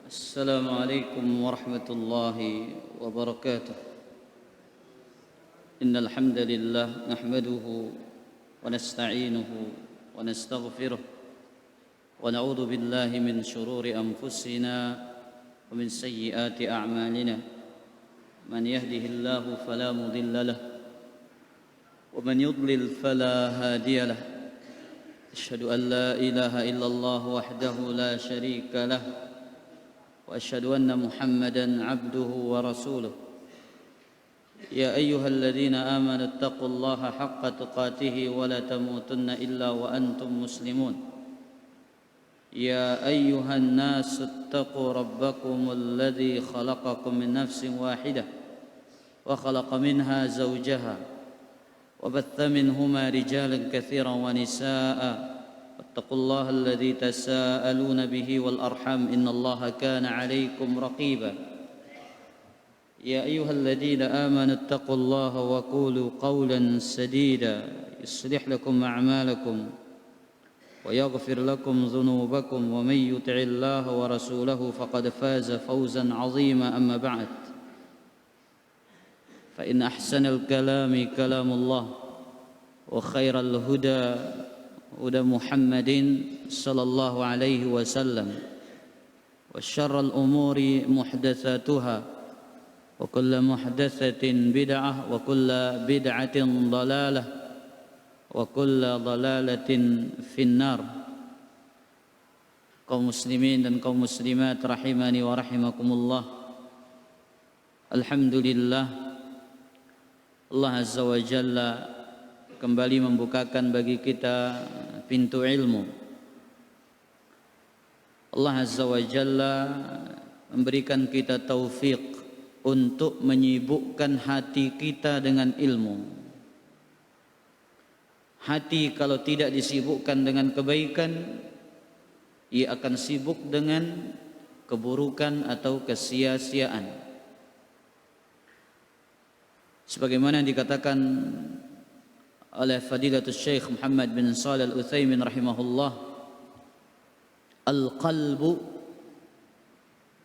السلام عليكم ورحمة الله وبركاته. إن الحمد لله نحمده ونستعينه ونستغفره ونعوذ بالله من شرور أنفسنا ومن سيئات أعمالنا. من يهده الله فلا مضل له ومن يضلل فلا هادي له. أشهد أن لا إله إلا الله وحده لا شريك له وأشهد أن محمدًا عبده ورسوله. يا أيها الذين آمنوا اتقوا الله حق تقاته ولا تموتن إلا وأنتم مسلمون. يا أيها الناس اتقوا ربكم الذي خلقكم من نفس واحدة وخلق منها زوجها وبث منهما رجالا كثيرا ونساء. واتقوا الله الذي تساءلون به والأرحام إن الله كان عليكم رقيبا. يا أيها الذين آمنوا اتقوا الله وقولوا قولا سديدا يصلح لكم أعمالكم ويغفر لكم ذنوبكم ومن يطع الله ورسوله فقد فاز فوزا عظيما. أما بعد فإن أحسن الكلام كلام الله وخير الهدى هدى محمد صلى الله عليه وسلم وشر الأمور محدثاتها وكل محدثة بدعة وكل بدعة ضلالة وكل ضلالة في النار. Kaum muslimin dan kaum muslimat rahimani wa rahimakumullah. Alhamdulillah, Allah Azza wa Jalla kembali membukakan bagi kita pintu ilmu. Allah Azza wa Jalla memberikan kita taufik untuk menyibukkan hati kita dengan ilmu. Hati kalau tidak disibukkan dengan kebaikan, ia akan sibuk dengan keburukan atau kesia-siaan. Sebagaimana dikatakan oleh Fadilatul Syekh Muhammad bin Shalih Al-Utsaimin rahimahullah, al-qalbu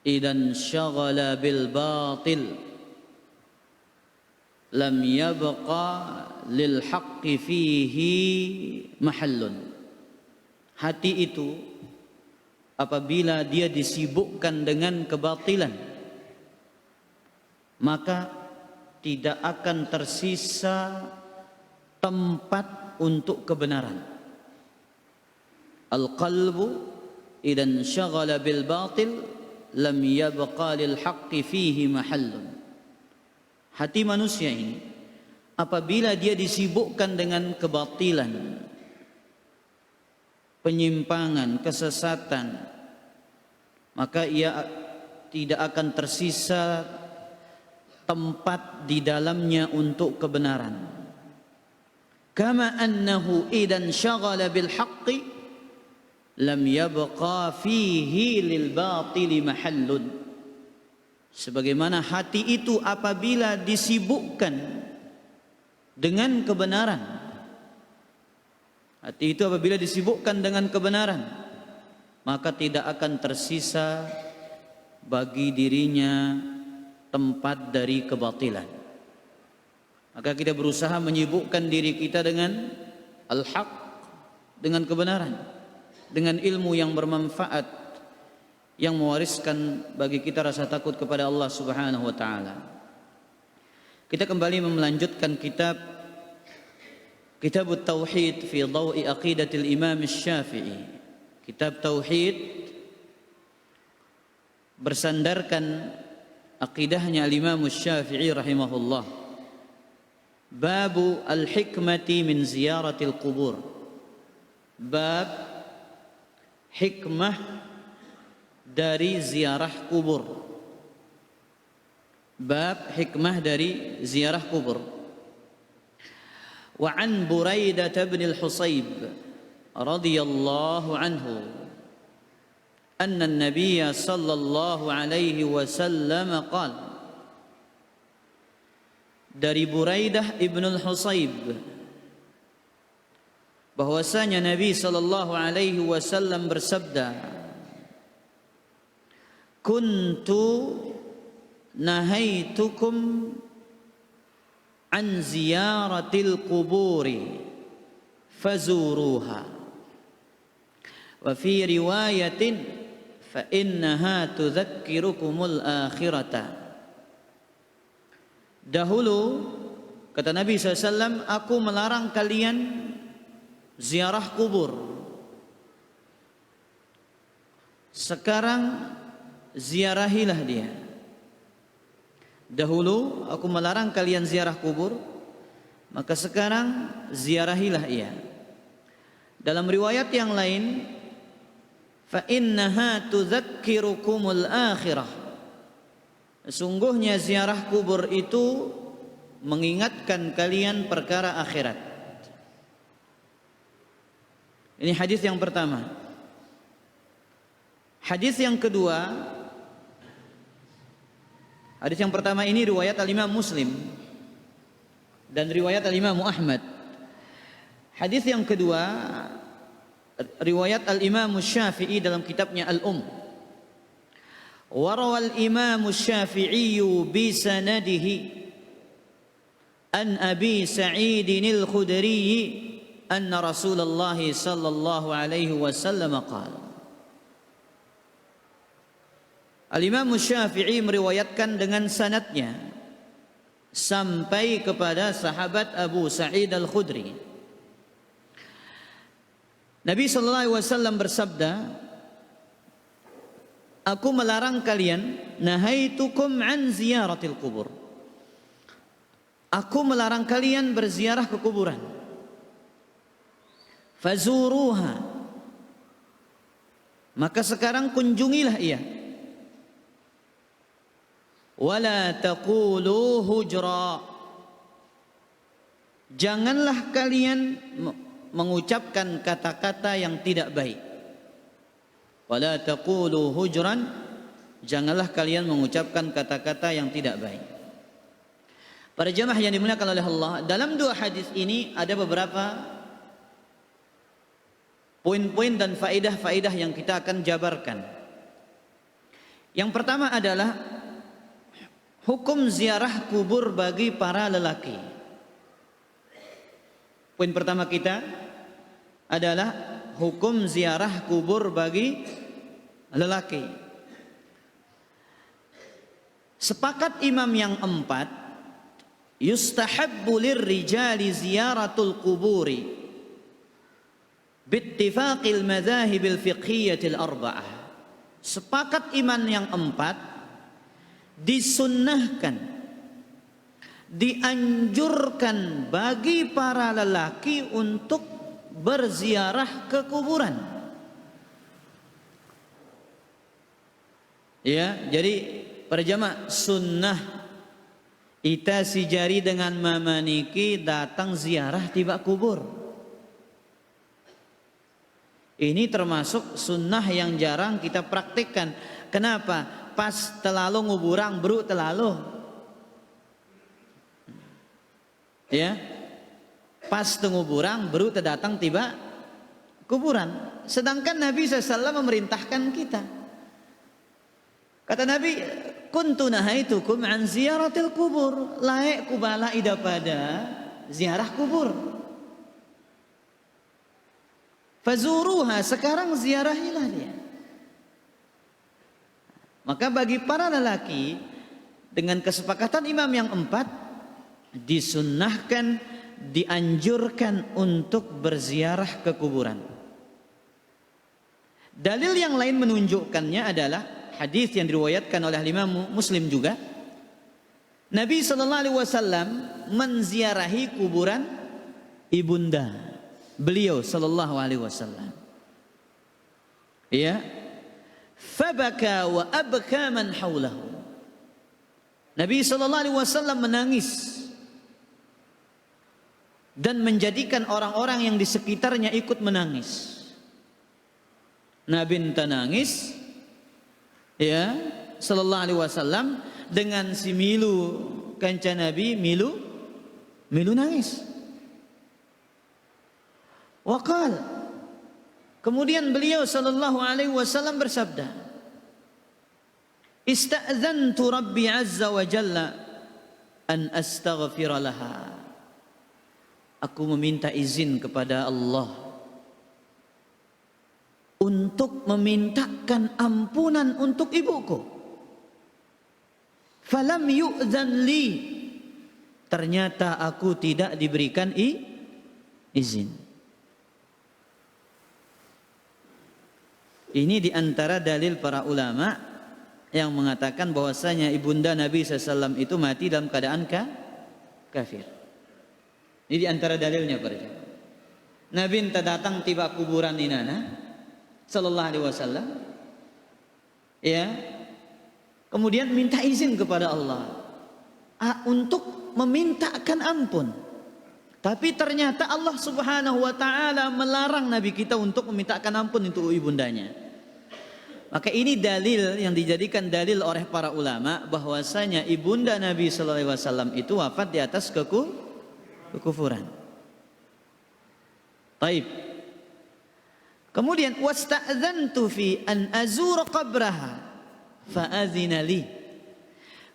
idan syaghala bil batil lam yabqa lil haqqi fihi mahallun. Hati itu apabila dia disibukkan dengan kebatilan, maka tidak akan tersisa tempat untuk kebenaran. Al-qalbu idan syaghala bil batil lam yabqa lil haqqi fihi mahallun. Hati manusia ini apabila dia disibukkan dengan kebatilan, penyimpangan, kesesatan, maka ia tidak akan tersisa tempat di dalamnya untuk kebenaran. Kama annahu idan syaghala bil haqqi lam yabqa fihi lil batili mahallun. Sebagaimana hati itu apabila disibukkan dengan kebenaran, hati itu apabila disibukkan dengan kebenaran, maka tidak akan tersisa bagi dirinya tempat dari kebatilan. Maka kita berusaha menyibukkan diri kita dengan al-haq, dengan kebenaran, dengan ilmu yang bermanfaat, yang mewariskan bagi kita rasa takut kepada Allah Subhanahu wa taala. Kita kembali melanjutkan kitab Tauhid fi Dhawi Aqidatil Imam Asy-Syafi'i. Kitab Tauhid bersandarkan aqidahnya Imam Asy-Syafi'i rahimahullah. Babu al-hikmati min ziyaratil qubur. Bab hikmah dari ziarah kubur. Bab hikmah dari ziarah kubur. Wa an Buraidah bin al-Husayb radhiyallahu anhu anna an-nabiy sallallahu alaihi wasallam qala. Dari Buraidah ibn al-Husayb bahwasanya Nabi sallallahu alaihi wasallam bersabda, kuntu nahaitukum an ziyaratil quburi fazuruha wa fi riwayatin fa innaha tudzakkirukumul akhirata. Dahulu kata Nabi SAW, aku melarang kalian ziarah kubur. Sekarang ziarahilah dia. Dahulu aku melarang kalian ziarah kubur, maka sekarang ziarahilah ia. Dalam riwayat yang lain, fa innaha tudzakkirukumul akhirah. Sesungguhnya ziarah kubur itu mengingatkan kalian perkara akhirat. Ini hadis yang pertama. Hadis yang kedua, hadis yang pertama ini riwayat Al-Imam Muslim dan riwayat Al-Imam Ahmad. Hadis yang kedua riwayat Al-Imam Syafi'i dalam kitabnya Al-Umm. Warawal Imam Syafi'i bi sanadihi an Abi Sa'id al-Khudri anna Rasulullah sallallahu alaihi wasallam qala. Al-Imam Syafi'i meriwayatkan dengan sanadnya sampai kepada sahabat Abu Sa'id al-Khudri. Nabi sallallahu alaihi wasallam bersabda, aku melarang kalian, nahaitukum an ziyaratil kubur. Aku melarang kalian berziarah ke kuburan. Fazuruha. Maka sekarang kunjungilah ia. Wala taqulu hujra. Janganlah kalian mengucapkan kata-kata yang tidak baik. Wala taqulu hujran, janganlah kalian mengucapkan kata-kata yang tidak baik. Para jemaah yang dimuliakan oleh Allah, dalam dua hadis ini ada beberapa poin-poin dan faedah-faedah yang kita akan jabarkan. Yang pertama adalah hukum ziarah kubur bagi para lelaki. Poin pertama kita adalah hukum ziarah kubur bagi lelaki. Sepakat imam yang empat, yustahabbu lirrijali ziyaratul quburi bittifaqil madzahibil fiqhiyatil arba'ah. Sepakat imam yang empat, disunnahkan, dianjurkan bagi para lelaki untuk berziarah ke kuburan. Ya, jadi para jamaah, sunnah ita si jari dengan mamaniki datang ziarah tiba kubur. Ini termasuk sunnah yang jarang kita praktikkan. Kenapa? Pas terlalu nguburang bro terlalu. Ya, pas tenguburang bro terdatang tiba kuburan. Sedangkan Nabi SAW memerintahkan kita. Kata Nabi, kuntu nahaitukum an ziyaratil kubur. Layak kubala ida pada ziarah kubur. Fazuruha, sekarang ziarahilah dia. Maka bagi para lelaki, dengan kesepakatan imam yang empat, disunnahkan, dianjurkan untuk berziarah ke kuburan. Dalil yang lain menunjukkannya adalah hadis yang diriwayatkan oleh Imam Muslim juga. Nabi SAW menziarahi kuburan ibunda beliau SAW. Ya, fabaka wa abka man haulahu. Nabi SAW menangis dan menjadikan orang-orang yang di sekitarnya ikut menangis. Nabi nangis, ya, sallallahu alaihi wasallam, dengan si Milu kanca Nabi, Milu nangis. Waqal, kemudian beliau sallallahu alaihi wasallam bersabda, Ista'zantu Rabbi azza wa jalla an astaghfira laha. Aku meminta izin kepada Allah untuk memintakan ampunan untuk ibuku. Falam yu'zan li. Ternyata aku tidak diberikan izin. Ini diantara dalil para ulama yang mengatakan bahwasanya ibunda Nabi SAW itu mati dalam keadaan kafir. Ini diantara dalilnya para jemaah. Nabi entah datang tiba kuburan Inana Sallallahu Alaihi Wasallam, ya, kemudian minta izin kepada Allah untuk memintakan ampun. Tapi ternyata Allah Subhanahu Wa Taala melarang Nabi kita untuk memintakan ampun untuk ibundanya. Maka ini dalil yang dijadikan dalil oleh para ulama bahwasanya ibunda Nabi Sallallahu Alaihi Wasallam itu wafat di atas kekufuran. Taib. Kemudian wasta'dzantu fi an azura qabraha fa'adzina li.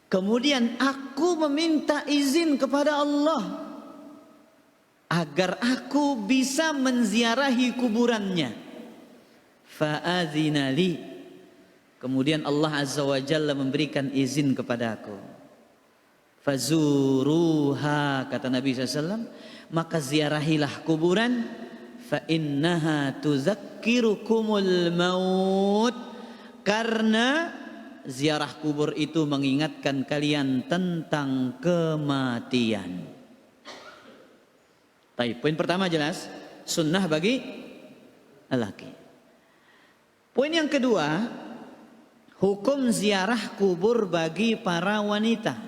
Kemudian aku meminta izin kepada Allah agar aku bisa menziarahi kuburannya. Fa'adzina li. Kemudian Allah Azza wa Jalla memberikan izin kepada aku. Fazuruha, kata Nabi SAW, maka ziarahilah kuburan. Fa innaha tuzakkirukumul maut, karena ziarah kubur itu mengingatkan kalian tentang kematian. Baik, poin pertama jelas, sunnah bagi lelaki. Poin yang kedua, hukum ziarah kubur bagi para wanita.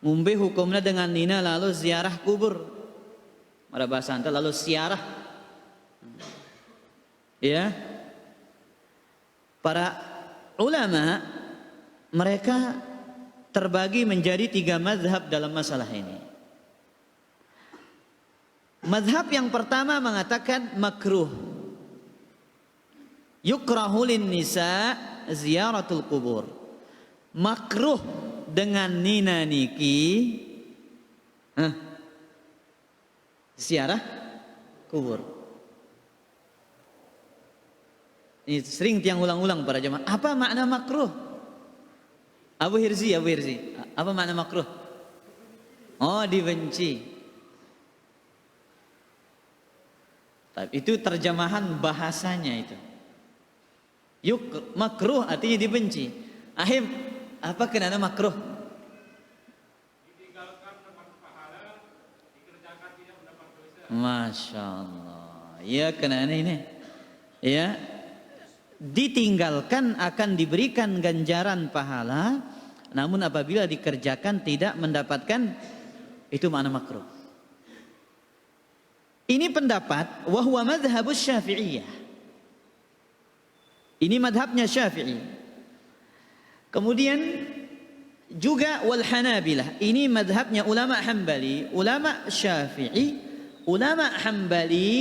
Ngumbe hukumnya dengan nina lalu ziarah kubur. Ada bahasa anta lalu ziarah. Ya. Para ulama mereka terbagi menjadi 3 mazhab dalam masalah ini. Mazhab yang pertama mengatakan makruh. Yukrahu lin nisa ziyaratul kubur. Makruh dengan nina niki ziarah kubur. Ini sering tiang ulang-ulang para jemaah. Apa makna makruh? Abu Hirzi. Apa makna makruh? Oh, dibenci. Tapi itu terjemahan bahasanya itu. Makruh artinya dibenci. Ahim, apa kenana makruh? Masya Allah. Ya kenana ini. Ya, ditinggalkan akan diberikan ganjaran pahala, namun apabila dikerjakan tidak mendapatkan, itu makna makruh. Ini pendapat wahwa madhabus syafi'iyah. Ini madhabnya Syafi'i. Kemudian juga wal Hanabilah. Ini madhabnya ulama Hambali. Ulama Syafi'i, ulama Hambali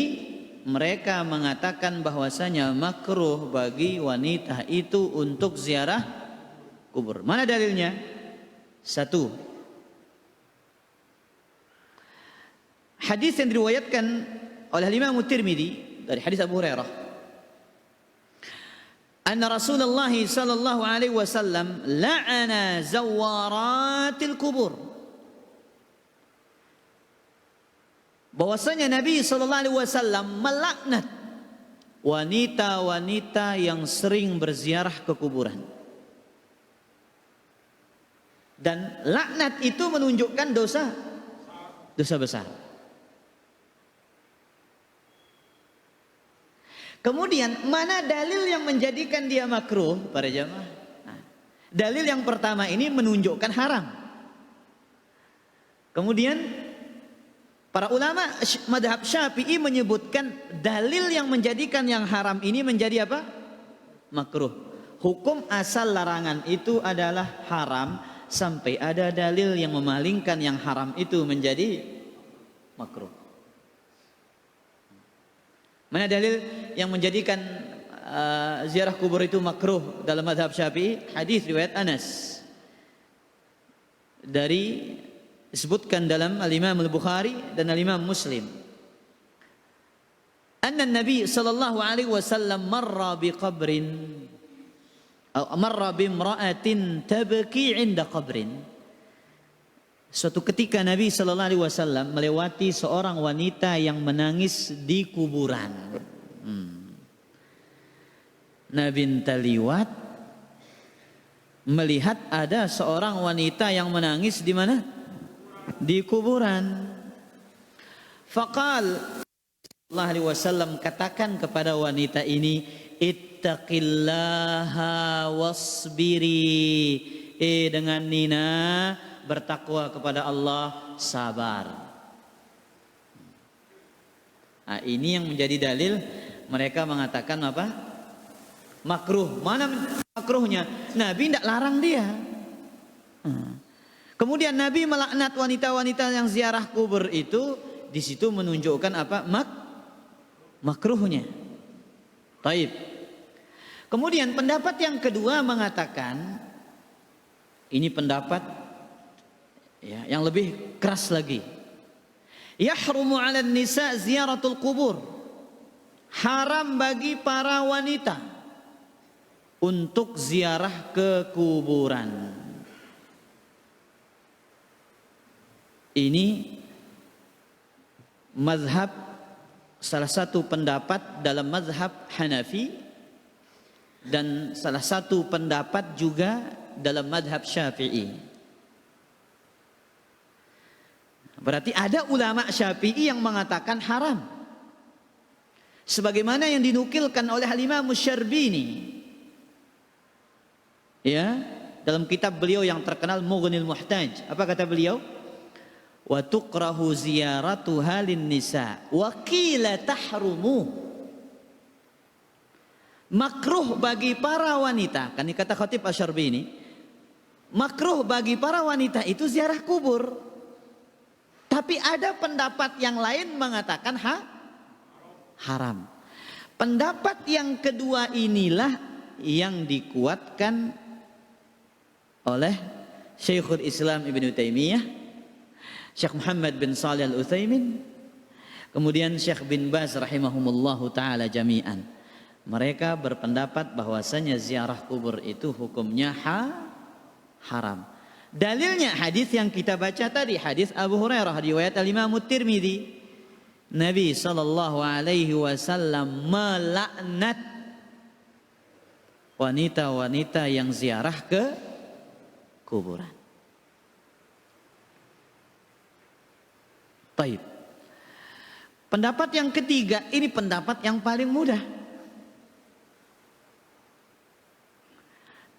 mereka mengatakan bahwasanya makruh bagi wanita itu untuk ziarah kubur. Mana dalilnya? 1. Hadis yang diriwayatkan oleh Imam Tirmidzi dari hadis Abu Hurairah. Anna Rasulullah sallallahu alaihi wasallam la'ana zawaratil kubur. Bahwasanya Nabi sallallahu alaihi wasallam melaknat wanita-wanita yang sering berziarah ke kuburan. Dan laknat itu menunjukkan dosa besar. Kemudian mana dalil yang menjadikan dia makruh para jamaah? Nah, dalil yang pertama ini menunjukkan haram. Kemudian para ulama madhab Syafi'i menyebutkan dalil yang menjadikan yang haram ini menjadi apa? Makruh. Hukum asal larangan itu adalah haram sampai ada dalil yang memalingkan yang haram itu menjadi makruh. Mana dalil yang menjadikan ziarah kubur itu makruh dalam mazhab Syafi'i? Hadis riwayat Anas dari disebutkan dalam Al-Imam Al-Bukhari dan Al-Imam Muslim. Anna Nabi sallallahu alaihi wasallam marra biqabrin atau marra bimra'atin tabki 'inda qabrin. Suatu ketika Nabi sallallahu alaihi wasallam melewati seorang wanita yang menangis di kuburan. Nabi terliwat melihat ada seorang wanita yang menangis di mana? Di kuburan. Faqal sallallahu alaihi wasallam katakan kepada wanita ini, ittaqillaha wasbiri. Dengan Nina bertakwa kepada Allah, sabar. Nah, ini yang menjadi dalil mereka mengatakan apa? Makruh. Mana makruhnya? Nabi tidak larang dia. Kemudian Nabi melaknat wanita-wanita yang ziarah kubur itu. Di situ menunjukkan apa? Makruhnya. Taib. Kemudian pendapat yang kedua mengatakan, ini pendapat ya, yang lebih keras lagi. Yahrumu 'alan nisa ziyaratul kubur. Haram bagi para wanita untuk ziarah ke kuburan. Ini mazhab, salah satu pendapat dalam mazhab Hanafi dan salah satu pendapat juga dalam mazhab Syafi'i. Berarti ada ulama Syafi'i yang mengatakan haram, sebagaimana yang dinukilkan oleh Al-Imam Syarbini ya, dalam kitab beliau yang terkenal Mughnil Muhtaj. Apa kata beliau? Wa tukrahu ziyaratuha lin nisa wa qila tahrumu. Makruh bagi para wanita, kan ini kata Khatib Asy-Syarbini, makruh bagi para wanita itu ziarah kubur. Tapi ada pendapat yang lain mengatakan haram. Pendapat yang kedua inilah yang dikuatkan oleh Syekhul Islam Ibnu Taimiyah, Syekh Muhammad bin Shalih Al-Utsaimin, kemudian Syekh bin Baz rahimahumullahu taala jami'an. Mereka berpendapat bahwasanya ziarah kubur itu hukumnya haram. Dalilnya hadis yang kita baca tadi, hadis Abu Hurairah riwayat Al-Imam At-Tirmidzi. Nabi sallallahu alaihi wasallam melaknat wanita-wanita yang ziarah ke kuburan. Taib. Pendapat yang ketiga, ini pendapat yang paling mudah.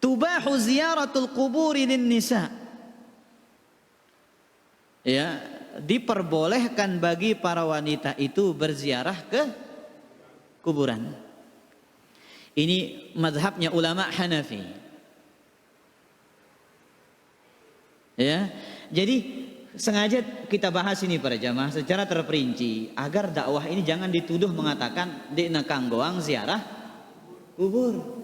Tubahu ziyaratul quburi lin nisa. Ya, diperbolehkan bagi para wanita itu berziarah ke kuburan. Ini mazhabnya ulama Hanafi. Ya, jadi sengaja kita bahas ini para jamaah secara terperinci agar dakwah ini jangan dituduh mengatakan di nakanggoang ziarah kubur.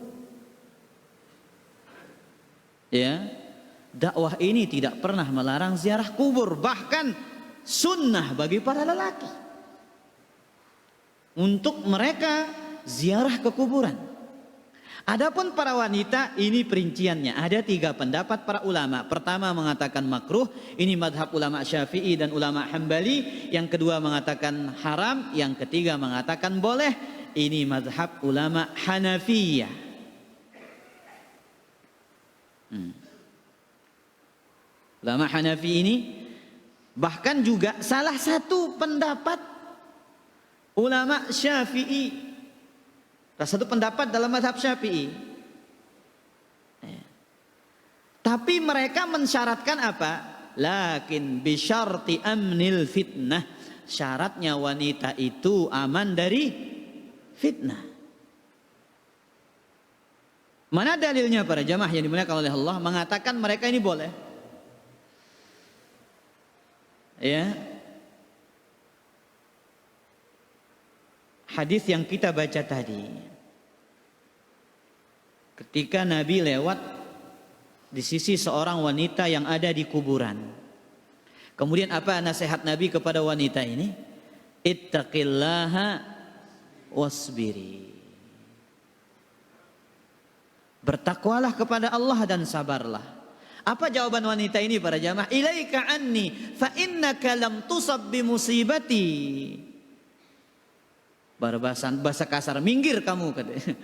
Ya, dakwah ini tidak pernah melarang ziarah kubur, bahkan sunnah bagi para lelaki untuk mereka ziarah ke kuburan. Adapun para wanita, ini perinciannya. Ada 3 pendapat para ulama. Pertama mengatakan makruh, ini madhab ulama Syafi'i dan ulama Hambali. Yang kedua mengatakan haram, yang ketiga mengatakan boleh. Ini madhab ulama Hanafiyah. Ulama Hanafi ini bahkan juga salah satu pendapat ulama Syafi'i. Salah satu pendapat dalam mazhab Syafi'i. Tapi mereka mensyaratkan apa? Lakin bisyarti amnil fitnah. Syaratnya wanita itu aman dari fitnah. Mana dalilnya para jamaah yang dimuliakan oleh Allah mengatakan mereka ini boleh? Ya. Hadis yang kita baca tadi. ketika Nabi lewat di sisi seorang wanita yang ada di kuburan. Kemudian apa nasihat Nabi kepada wanita ini? Ittaqillaha wasbiri. Bertakwalah kepada Allah dan sabarlah. Apa jawaban wanita ini para jamaah? Ilaika anni fa innaka lam tusab bi musibati. Bahasa kasar, minggir kamu katanya.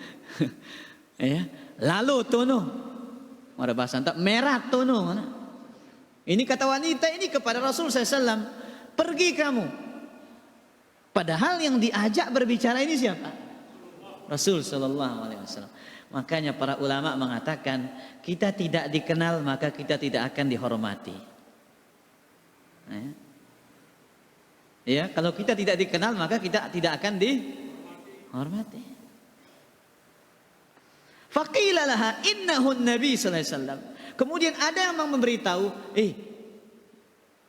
Ya, lalu tono. Bahasa tak merah tono. Ini kata wanita ini kepada Rasul SAW, pergi kamu. Padahal yang diajak berbicara ini siapa? Rasul SAW. Makanya para ulama mengatakan, kita tidak dikenal maka kita tidak akan dihormati. Ya, kalau kita tidak dikenal maka kita tidak akan dihormati. Faqila laha innahu Nabi sallallahu alaihi wasallam. Kemudian ada yang memberitahu,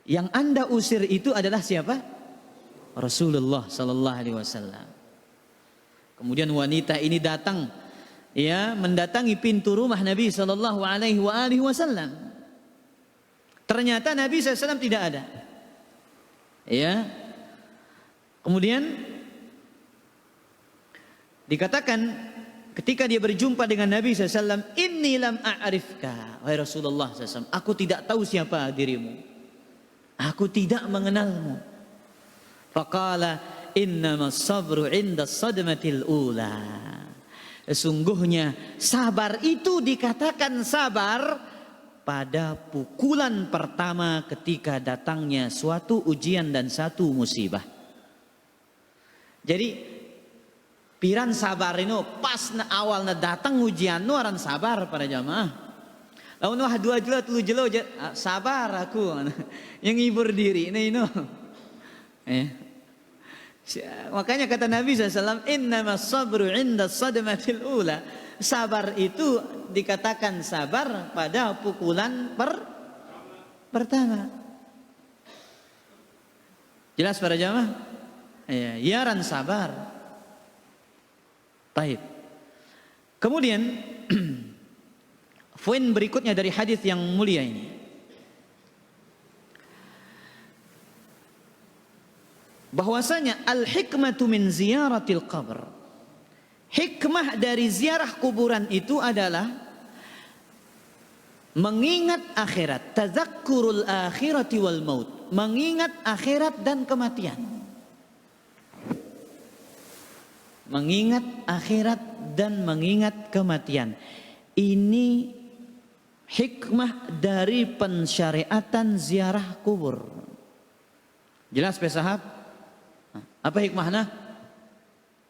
yang Anda usir itu adalah siapa? Rasulullah sallallahu alaihi wasallam. Kemudian wanita ini datang, ya, mendatangi pintu rumah Nabi sallallahu alaihi wasallam. Ternyata Nabi sallallahu alaihi wasallam tidak ada. Ya. Kemudian dikatakan ketika dia berjumpa dengan Nabi SAW, inni lam a'rifka, wahai Rasulullah SAW, aku tidak tahu siapa dirimu, aku tidak mengenalmu. Faqala innamas sabru inda sadmatil ula. Sesungguhnya sabar itu dikatakan sabar pada pukulan pertama ketika datangnya suatu ujian dan satu musibah. Jadi piran sabar ini pas awalnya datang ujian nu aran sabar pada jamaah. Lawan wah 2 jelo 3 jelo sabar aku yang ngibur diri ini. Makanya kata Nabi SAW, innamas sabru inda sadmatil ula. Sabar itu dikatakan sabar pada pukulan pertama. Jelas para jamaah? Ya, yaran sabar. Baik. Kemudian poin berikutnya dari hadis yang mulia ini, bahwasanya al-hikmatu min ziyaratil qabr. Hikmah dari ziarah kuburan itu adalah mengingat akhirat, tazakkurul akhirati wal maut, mengingat akhirat dan kematian. Mengingat akhirat dan mengingat kematian. Ini hikmah dari pensyariatan ziarah kubur. Jelas pesahab? Apa hikmahnya?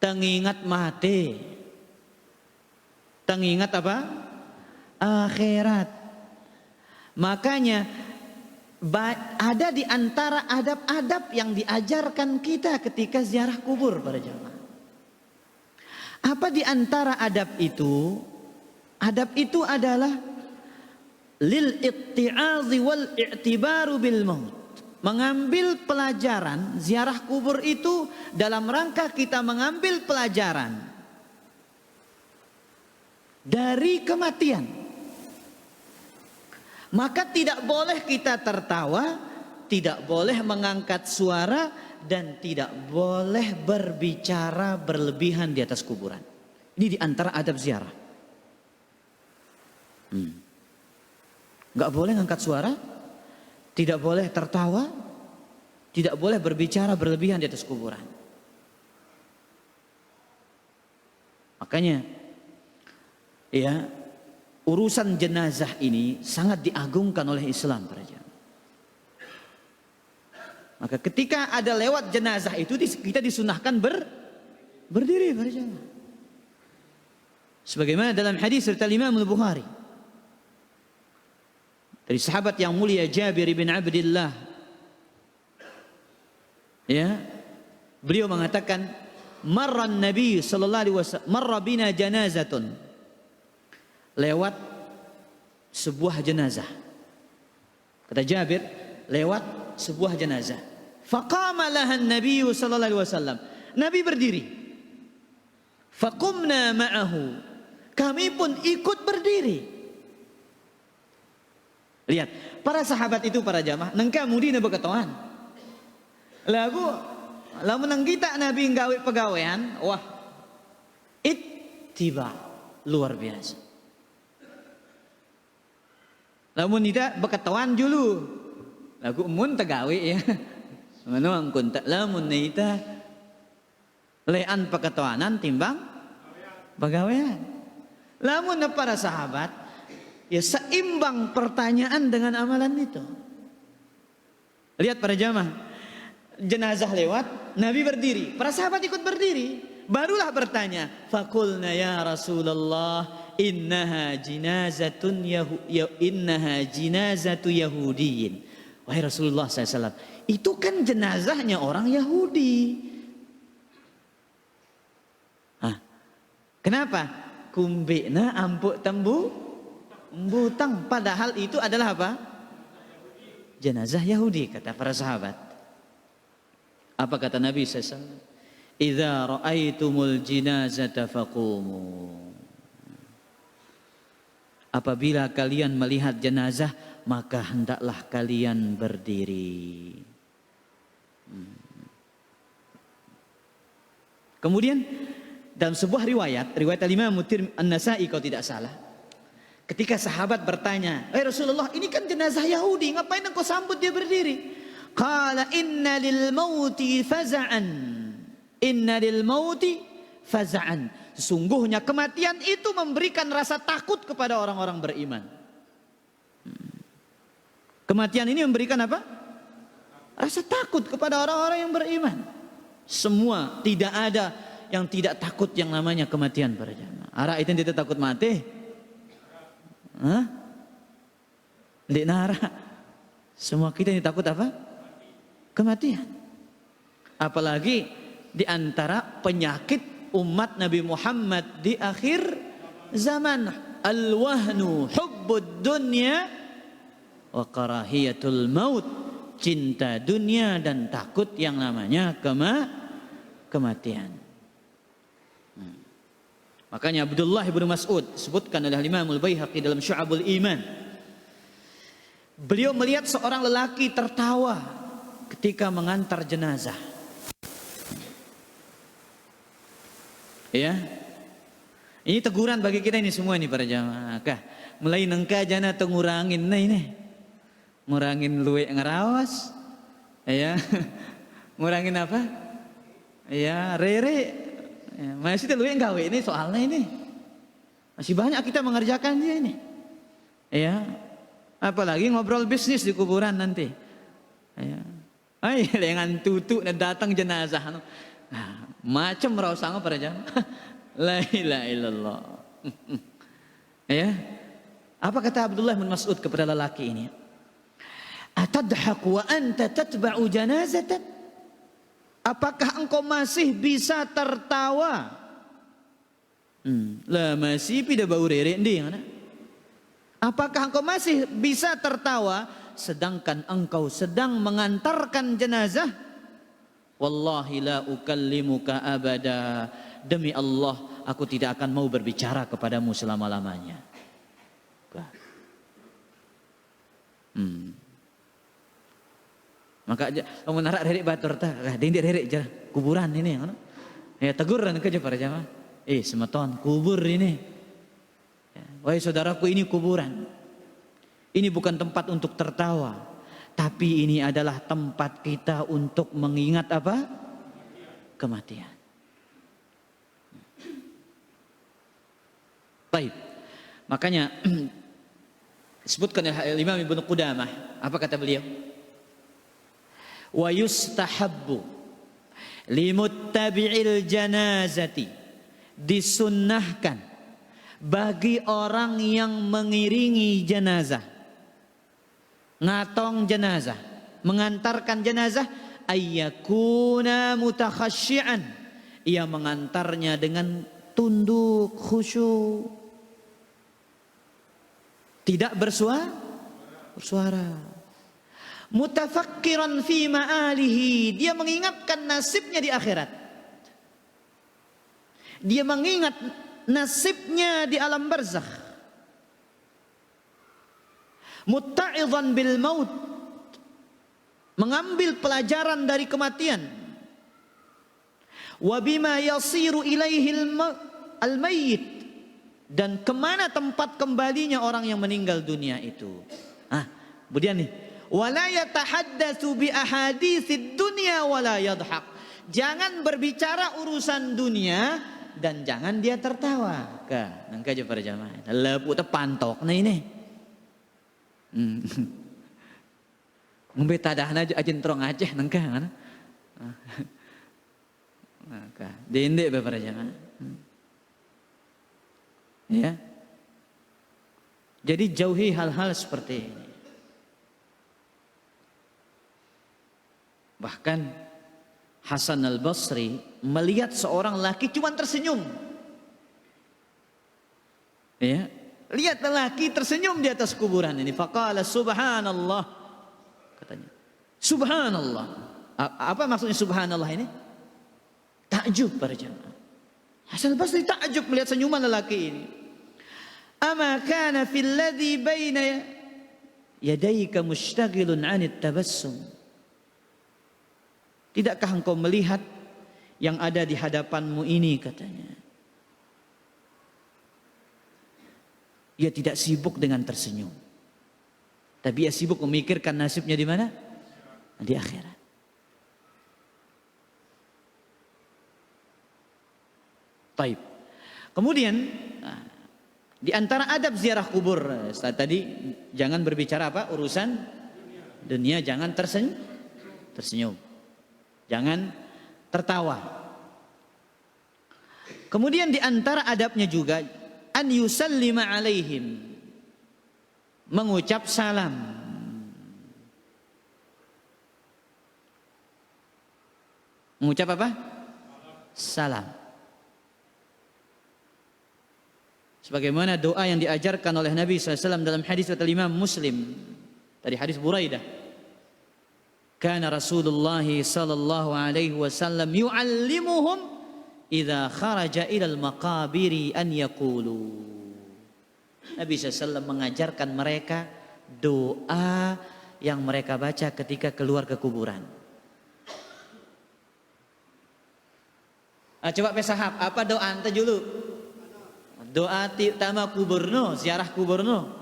Tengingat mati. Tengingat apa? Akhirat. Makanya ada di antara adab-adab yang diajarkan kita ketika ziarah kubur para jamaah. Apa di antara adab itu? Adab itu adalah lil itti'azi wal i'tibaru bil maut. Mengambil pelajaran, ziarah kubur itu dalam rangka kita mengambil pelajaran dari kematian. Maka tidak boleh kita tertawa, tidak boleh mengangkat suara, dan tidak boleh berbicara berlebihan di atas kuburan. Ini di antara adab ziarah. Nggak boleh ngangkat suara, tidak boleh tertawa, tidak boleh berbicara berlebihan di atas kuburan. Makanya, ya, urusan jenazah ini sangat diagungkan oleh Islam, para jamaah. Maka ketika ada lewat jenazah itu kita disunahkan berdiri, para jamaah. Sebagaimana dalam hadis riwayat Imam Al-Bukhari dari sahabat yang mulia Jabir bin Abdullah, ya, beliau mengatakan, marra Nabi sallallahu alaihi wasallam, marra bina janazatun, lewat sebuah jenazah. Kata Jabir, lewat sebuah jenazah. Faqama laha Nabi sallallahu alaihi wasallam. Nabi berdiri. Faqumna ma'ahu. kami pun ikut berdiri. Lihat, para sahabat itu para jamaah, nengka mudi na beketoan. Lagu lamun nang kita Nabi nggawe pegawaian, wah, ittiba luar biasa. Lamun tidak beketoan dulu. Lagu mun tegawe ya. Manu angkun tak lamun nita lean peketoanan timbang pegawaian. Lamun para sahabat ya seimbang pertanyaan dengan amalan itu. Lihat para jamaah, jenazah lewat, Nabi berdiri, para sahabat ikut berdiri, barulah bertanya, fakulna ya Rasulullah, innaha jinazatu Yahudiyin. Wahai Rasulullah SAW, itu kan jenazahnya orang Yahudi. Kenapa? Kumbina ampuk tembu butang, padahal itu adalah apa? Jenazah Yahudi, kata para sahabat. Apa kata Nabi SAW? Idza ra'aitumul jinazata faqumu. Apabila kalian melihat jenazah, maka hendaklah kalian berdiri. Kemudian dalam sebuah riwayat Al-Imam An-Nasa'i kalau tidak salah, ketika sahabat bertanya, Rasulullah, ini kan jenazah Yahudi, ngapain engkau sambut dia berdiri? Qala inna lil mauti faza'an. Inna lil mauti faza'an. Sesungguhnya kematian itu memberikan rasa takut kepada orang-orang beriman. Kematian ini memberikan apa? Rasa takut kepada orang-orang yang beriman. Semua, tidak ada yang tidak takut yang namanya kematian para jamaah. Ara itu tidak takut mati. Di nara. Semua kita ini takut apa? Kematian. Apalagi di antara penyakit umat Nabi Muhammad di akhir zaman, al-wahnu hubbud dunya wa karahiyatul maut, cinta dunia dan takut yang namanya kematian. Makanya Abdullah bin Mas'ud sebutkan oleh Imam Al-Baihaqi dalam Syu'abul Iman, beliau melihat seorang lelaki tertawa ketika mengantar jenazah. Ya, ini teguran bagi kita ini semua ini para jamaah. Mulai nengka jana ngurangin ini, ngurangin luwe ngerawas, ya, ngurangin apa? Ya, rere, ya, masih luwe gawe ini soalnya ini, masih banyak kita mengerjakan dia ini, ya, apalagi ngobrol bisnis di kuburan nanti, ya, dengan tutu dan datang jenazah. Nah, macam merausango para jam. La ilaha illallah. Ya. Apa kata Abdullah bin Mas'ud kepada lelaki ini? Atadhaq wa anta tatba'u janazatan? Apakah engkau masih bisa tertawa? Lah masih pida bau rere ndi ngana? Apakah engkau masih bisa tertawa sedangkan engkau sedang mengantarkan jenazah? Wallahi la ukallimuka abada. Demi Allah, aku tidak akan mau berbicara kepadamu selama-lamanya. Maka kamu narak rerek batur ta, dindik rerek jar kuburan ini, ya teguran kerja para jamaah. Semeton kubur ini. Wahai saudaraku, ini kuburan. Ini bukan tempat untuk tertawa. Tapi ini adalah tempat kita untuk mengingat apa? Kematian. Baik. Makanya disebutkan oleh Imam Ibnu Qudamah, apa kata beliau? Wa yustahabbu limuttabi'il janazati, disunnahkan bagi orang yang mengiringi jenazah, ngatong jenazah, mengantarkan jenazah, ayyakuna mutakhasyian, ia mengantarnya dengan tunduk khusyuk, tidak bersuara, mutafakkiran fi ma'alihi, dia mengingatkan nasibnya di akhirat, dia mengingat nasibnya di alam barzakh. Mutta'idhan bil maut, mengambil pelajaran dari kematian. Wa bima yasiru ilaihi al-mayyit, dan kemana tempat kembalinya orang yang meninggal dunia itu. Kemudian nih, wala yatahaddatsu bi ahaditsid dunya wala yadhhak. Jangan berbicara urusan dunia dan jangan dia tertawa. Nangka aja para jamaah. Lepu teh pantok nah ini. Ngombe tadahna aja ajentrong aja nangka mana. Maka dende para jamaah. Ya. Jadi jauhi hal-hal seperti ini. Bahkan Hasan al-Basri melihat seorang laki cuma tersenyum. Ya, lihat lelaki tersenyum di atas kuburan ini. Faqala subhanallah, katanya. Subhanallah. Apa maksudnya subhanallah ini? Takjub para jamaah. Hasan al-Basri takjub melihat senyuman lelaki ini. Ama kana fil ladzi baina yadayka mushtaghilun 'anit tabassum. Tidakkah engkau melihat yang ada di hadapanmu ini, katanya. Ia tidak sibuk dengan tersenyum, tapi ia sibuk memikirkan nasibnya di mana? Di akhirat. Baik. Kemudian di antara adab ziarah kubur tadi, jangan berbicara apa? Urusan dunia, jangan tersenyum. Jangan tertawa. Kemudian di antara adabnya juga an yusallima alaihim, mengucap salam. Mengucap apa? Salam. Sebagaimana doa yang diajarkan oleh Nabi SAW dalam hadis riwayat Imam Muslim, dari hadis Buraidah. Kana Rasulullah sallallahu alaihi wasallam yu'allimuhum idza kharaja ilal maqabiri an yaqulu. Nabi SAW mengajarkan mereka doa yang mereka baca ketika keluar ke kuburan. Coba pesahab, apa doa anta dulu? Doa tama kuburno, ziarah kuburno.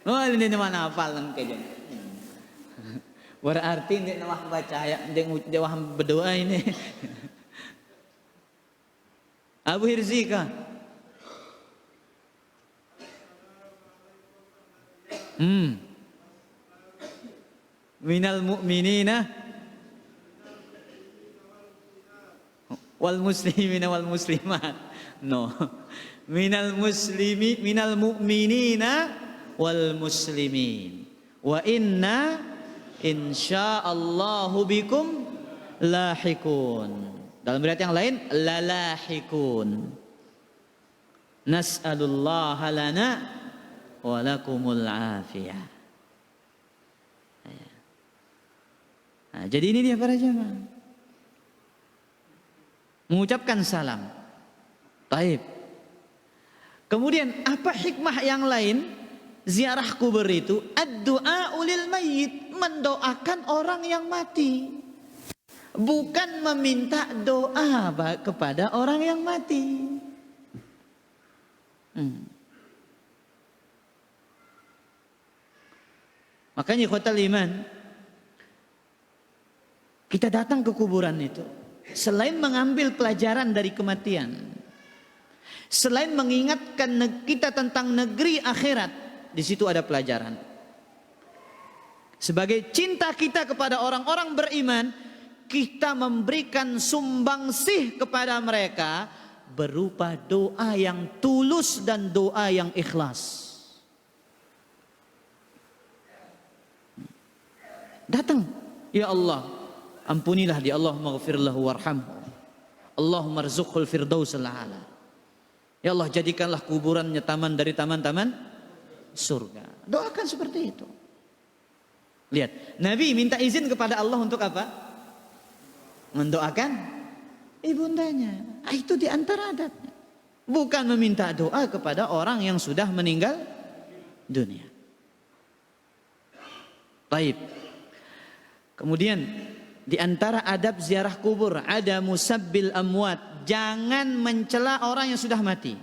Oh, ini mana hafal kayaknya. Berarti ini nawah baca ya, nawah berdoa ini. Abu Hirzika. Minal mu'minina wal muslimina wal muslimat. No. Minal mu'minina wal muslimin wa inna insyaallahu bikum lahikun. Dalam riwayat yang lain lalahikun. Nas'alullaha lana wa lakumul afiyah. Jadi ini dia para jamaah, mengucapkan salam. Taib. Kemudian apa hikmah yang lain? Ziarah kubur itu ad-du'a ulil mayyit, mendoakan orang yang mati. Bukan meminta doa kepada orang yang mati. Makanya ikhwatal iman, kita datang ke kuburan itu selain mengambil pelajaran dari kematian, selain mengingatkan kita tentang negeri akhirat, di situ ada pelajaran. Sebagai cinta kita kepada orang-orang beriman, kita memberikan sumbangsih kepada mereka berupa doa yang tulus dan doa yang ikhlas. Datang, ya Allah, ampunilah dia, Allahumma ghafirlahu warhamhu, Allahumma rzuqhul firdausil a'la. Ya Allah, jadikanlah kuburannya taman dari taman-taman surga. Doakan seperti itu. Lihat, Nabi minta izin kepada Allah untuk apa? Mendoakan ibundanya. Itu di antara adabnya. Bukan meminta doa kepada orang yang sudah meninggal dunia. Baik. Kemudian di antara adab ziarah kubur ada musabbil amwat, jangan mencela orang yang sudah mati.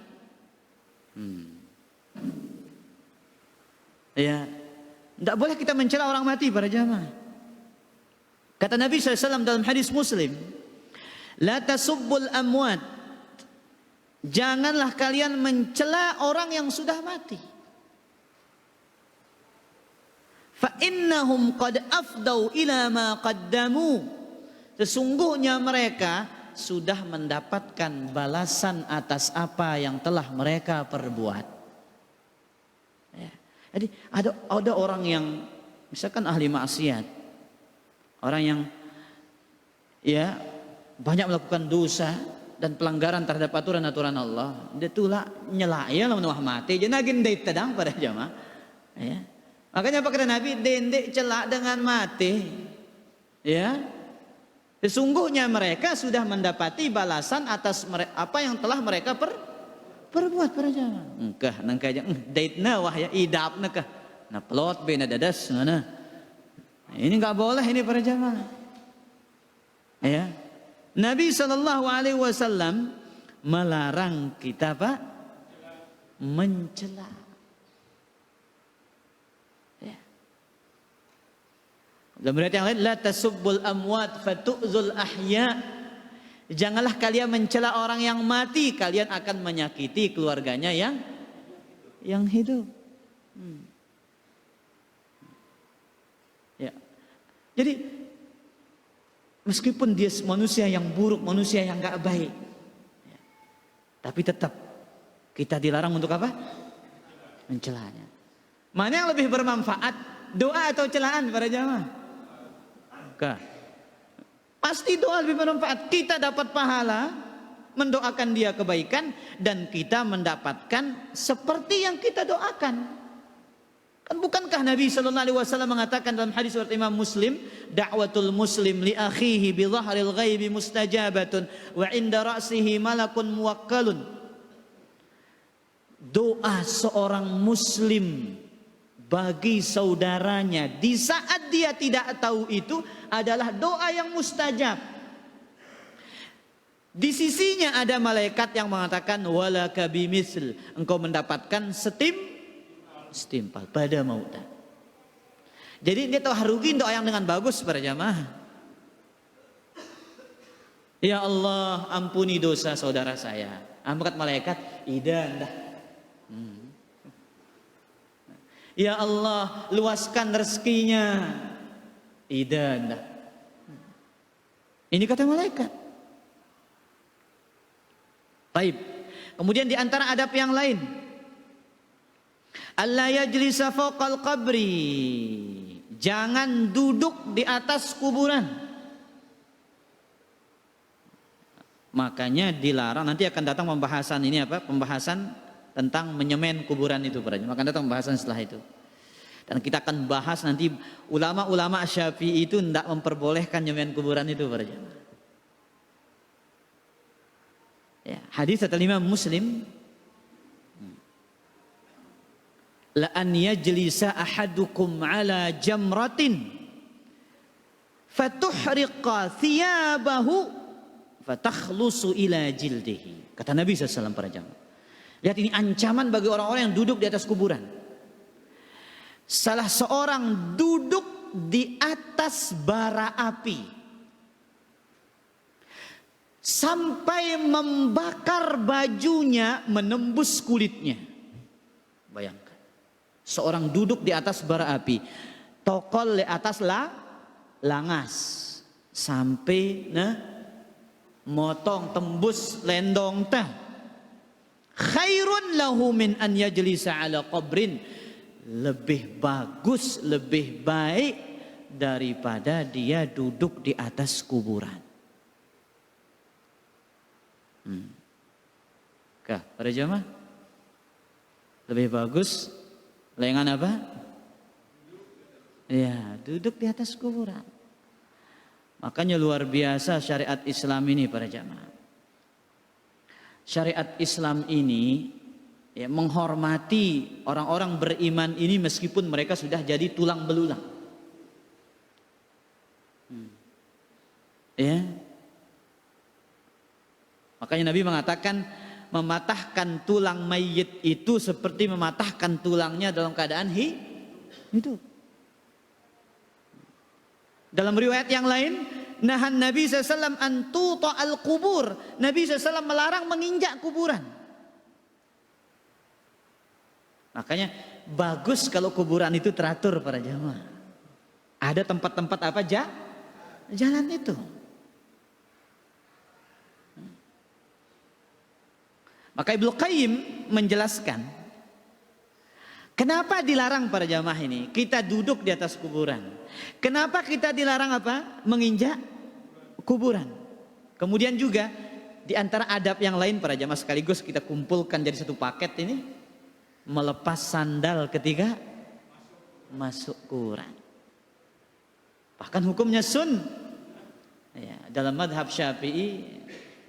Ya, tidak boleh kita mencela orang mati para jamaah. Kata Nabi SAW dalam hadis Muslim, la tasubbul amwat, janganlah kalian mencela orang yang sudah mati. Fa innahum qad afdau ila ma qaddamu, sesungguhnya mereka sudah mendapatkan balasan atas apa yang telah mereka perbuat. Ya. Jadi ada orang yang misalkan ahli maksiat, orang yang ya banyak melakukan dosa dan pelanggaran terhadap aturan-aturan Allah, dia tulah nyela ya lamun mati jadi nagin dait tadang pada jamaah. Ya. Makanya apa kata Nabi, dendek celak dengan mati. Ya. Sesungguhnya mereka sudah mendapati balasan atas apa yang telah mereka perbuat para jamaah. Engkah nangka aja daitna wah ya idapna kah. Na pelot be na dadas mana. Ini enggak boleh ini para jamaah. Ya. Nabi SAW melarang kita Pak mencela. Dalam riwayat yang lain, la tasubbul amwat fatu'zul ahya. Janganlah kalian mencela orang yang mati, kalian akan menyakiti keluarganya yang hidup. Ya. Jadi meskipun dia manusia yang buruk, manusia yang enggak baik, ya, tapi tetap kita dilarang untuk apa? Mencelanya. Mana yang lebih bermanfaat, doa atau celaan para jamaah? Pasti doa lebih bermanfaat. Kita dapat pahala mendoakan dia kebaikan dan kita mendapatkan seperti yang kita doakan. Kan bukankah Nabi sallallahu alaihi wasallam mengatakan dalam hadis riwayat Imam Muslim, da'watul muslim li akhihi bi dhahril ghaibi mustajabatun wa 'inda ra'sihi malakun muwakkalun. Doa seorang muslim bagi saudaranya di saat dia tidak tahu itu adalah doa yang mustajab. Di sisinya ada malaikat yang mengatakan walaka bimisl, engkau mendapatkan setimpal pada mautan. Jadi dia tahu harugi doa yang dengan bagus para jamaah. Ya Allah, ampuni dosa saudara saya. Angkat malaikat, idan dah. Ya Allah, luaskan rezekinya. Idan dah. Ini kata malaikat. Baik. Kemudian di antara adab yang lain, alla yajlisa fawqal qabri, jangan duduk di atas kuburan. Makanya dilarang, nanti akan datang pembahasan ini apa? Pembahasan tentang menyemen kuburan itu para jemaah. Akan datang pembahasan setelah itu. Dan kita akan bahas nanti ulama-ulama Syafi'i itu tidak memperbolehkan nyemen kuburan itu para jemaah. Ya, hadis kata Imam Muslim, la an yajlisa ahadukum ala jamratin fatuhriqa thiyabahu fatakhlusu ila jildihi. Kata Nabi SAW para jamaah. Lihat ini ancaman bagi orang-orang yang duduk di atas kuburan. Salah seorang duduk di atas bara api sampai membakar bajunya menembus kulitnya. Bayangkan. Seorang duduk di atas bara api, tokol di atas langas sampai motong tembus lendong teh. Khairun lahu min an yajlisa ala qabrin, lebih bagus, lebih baik daripada dia duduk di atas kuburan. Kah, para jamaah? Lebih bagus lengan apa? Ya, duduk di atas kuburan. Makanya luar biasa syariat Islam ini para jamaah. syariat Islam ini ya, menghormati orang-orang beriman ini meskipun mereka sudah jadi tulang belulang. Ya. Makanya Nabi mengatakan mematahkan tulang mayit itu seperti mematahkan tulangnya dalam keadaan hidup. Dalam riwayat yang lain, nahan Nabi SAW an tuta'al kubur. Nabi SAW melarang menginjak kuburan. Makanya bagus kalau kuburan itu teratur para jamaah. Ada tempat-tempat apa aja? Jalan itu. Maka Ibnu Qayyim menjelaskan kenapa dilarang para jamaah ini kita duduk di atas kuburan. Kenapa kita dilarang apa? Menginjak kuburan. Kemudian juga di antara adab yang lain para jamaah sekaligus kita kumpulkan jadi satu paket ini, melepas sandal ketika masuk kuburan. Bahkan hukumnya ya, dalam madhab Syafi'i.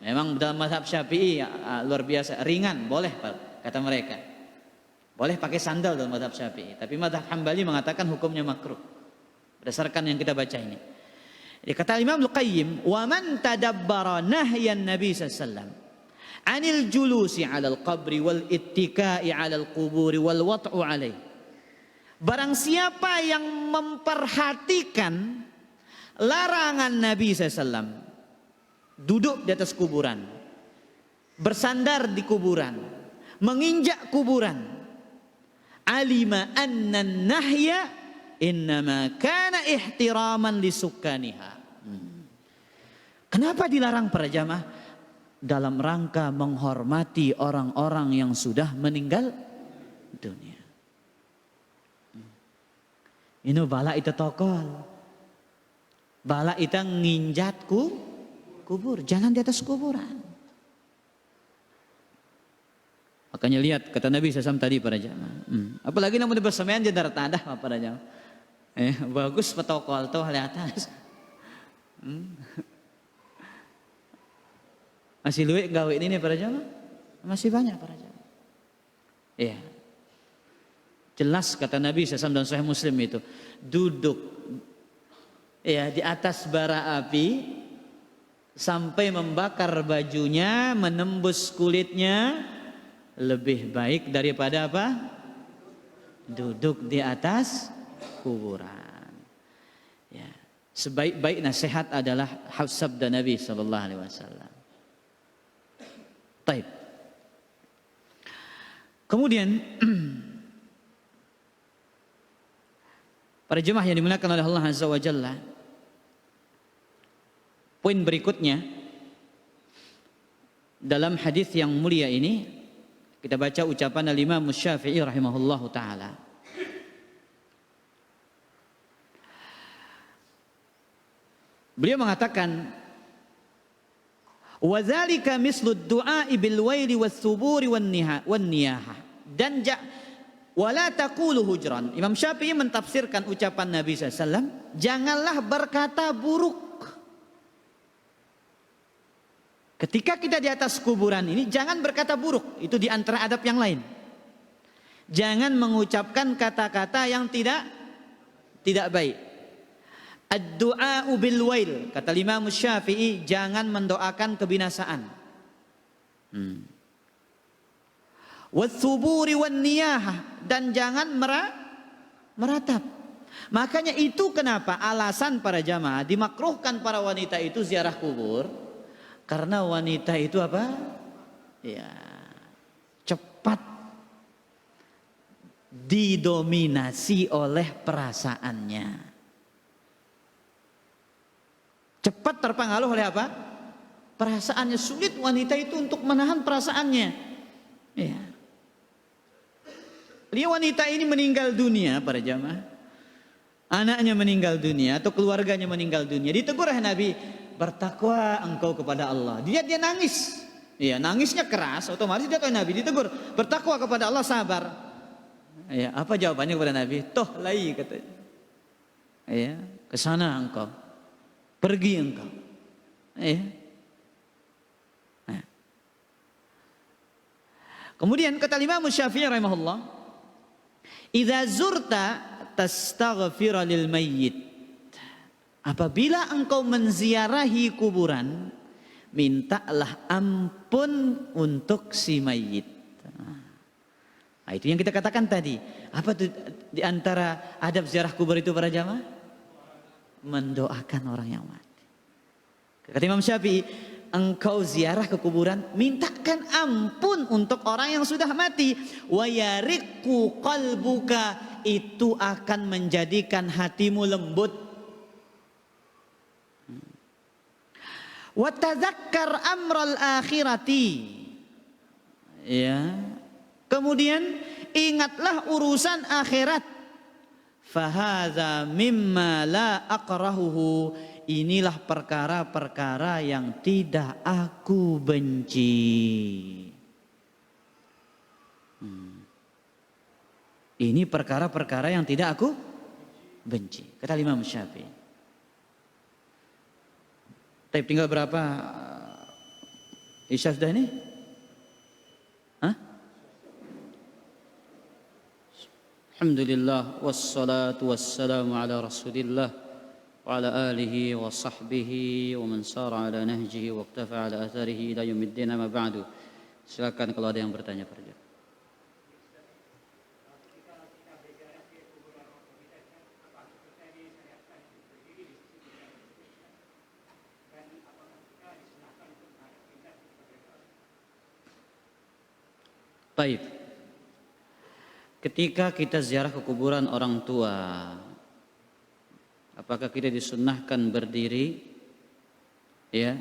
Memang dalam mazhab Syafi'i luar biasa ringan, boleh kata mereka. Boleh pakai sandal dalam mazhab Syafi'i. Tapi mazhab Hambali mengatakan hukumnya makruh. Berdasarkan yang kita baca ini. Jadi kata Imam Al-Qayyim, "Wa man tadabbara nahyan Nabi sallallahu alaihi wasallam 'anil julusi 'alal qabri wal ittika'i 'alal quburi wal wat'u 'alaihi." Barang siapa yang memperhatikan larangan Nabi sallallahu alaihi wasallam duduk di atas kuburan, bersandar di kuburan, menginjak kuburan, alima anna nahya innama kana ihtiraman li sukkaniha. Kenapa dilarang para jamaah? Dalam rangka menghormati orang-orang yang sudah meninggal dunia. Ini bala itu tokol, bala itu nginjatku kubur, jangan di atas kuburan. Makanya lihat kata Nabi SAW tadi para jamaah. Apalagi namun bersemayam di darat tanah para jamaah. Bagus petokol tuh lihat atas. Masih luwek gawe ini para jamaah? Masih banyak para jamaah. Iya. Jelas kata Nabi SAW dan Sahih Muslim itu duduk ya di atas bara api sampai membakar bajunya, menembus kulitnya lebih baik daripada apa? Duduk di atas kuburan. Ya, sebaik-baik nasihat adalah sabda Nabi sallallahu alaihi wasallam. Baik. Kemudian para jemaah yang dimuliakan oleh Allah Azza wa Jalla, poin berikutnya dalam hadis yang mulia ini kita baca ucapan Al-Imam Syafi'i rahimahullahu taala. Beliau mengatakan, "Wa dzalika mislu ad-du'a bil waili was-suburi wan-niyaha." Dan wala taqulu hujran. Imam Syafi'i mentafsirkan ucapan Nabi sallallahu alaihi wasallam, janganlah berkata buruk. Ketika kita di atas kuburan ini jangan berkata buruk, itu di antara adab yang lain. Jangan mengucapkan kata-kata yang tidak baik. Ad-du'a bil wail, kata Imam Syafi'i, jangan mendoakan kebinasaan. Watsuburi wan niyahah, dan jangan meratap. Makanya itu kenapa alasan para jamaah dimakruhkan para wanita itu ziarah kubur. Karena wanita itu apa? Ya, cepat didominasi oleh perasaannya. Cepat terpengaruh oleh apa? Perasaannya. Sulit wanita itu untuk menahan perasaannya. Ya. Dia wanita ini meninggal dunia para jamaah. Anaknya meninggal dunia atau keluarganya meninggal dunia. Ditegur oleh Nabi, bertakwa engkau kepada Allah. Dia nangis. Iya, nangisnya keras, otomatis dia tahu Nabi ditegur, bertakwa kepada Allah, sabar. Iya, apa jawabannya kepada Nabi? Toh lai katanya. Iya, ke sana engkau. Pergi engkau. Iya. Nah. Kemudian kata Imam Syafi'i rahimahullah, "Idza zurta tastaghfir lil mayyit." Apabila engkau menziarahi kuburan, mintalah ampun untuk si mayit. Nah, itu yang kita katakan tadi. Apa tuh di antara adab ziarah kubur itu para jamaah? Mendoakan orang yang mati. Kata Imam Syafi'i, engkau ziarah ke kuburan, mintakan ampun untuk orang yang sudah mati. Wa yariqu qalbuka, itu akan menjadikan hatimu lembut. Wa tadzakkar amral akhirati. Ya. Kemudian ingatlah urusan akhirat. Fahadza mimma la aqrahuhu. Inilah perkara-perkara yang tidak aku benci. Ini perkara-perkara yang tidak aku benci. Kata Imam Syafi'i. Tapi tinggal berapa Isya sudah ini? Hah? Alhamdulillah wassalatu wassalamu ala Rasulillah wa ala alihi wa sahbihi wa man sara ala nahjihi wa iktafa ala atharihi ila yaumiddin, amma ba'du. Silakan kalau ada yang bertanya pada. Baik. Ketika kita ziarah ke kuburan orang tua, apakah kita disunnahkan berdiri ya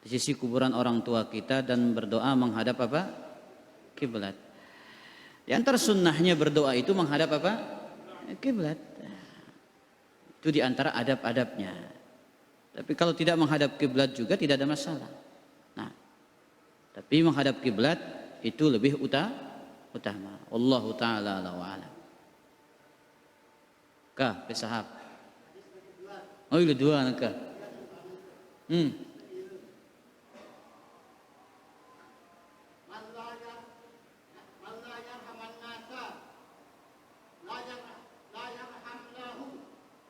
di sisi kuburan orang tua kita dan berdoa menghadap apa? Kiblat. Di antara sunnahnya berdoa itu menghadap apa? Kiblat. Itu di antara adab-adabnya. Tapi kalau tidak menghadap kiblat juga tidak ada masalah. Nah, tapi menghadap kiblat itu lebih utama. Wallahu ta'ala a'lam wa a'lam. Kah, pesahab. Oh, itu dua nak.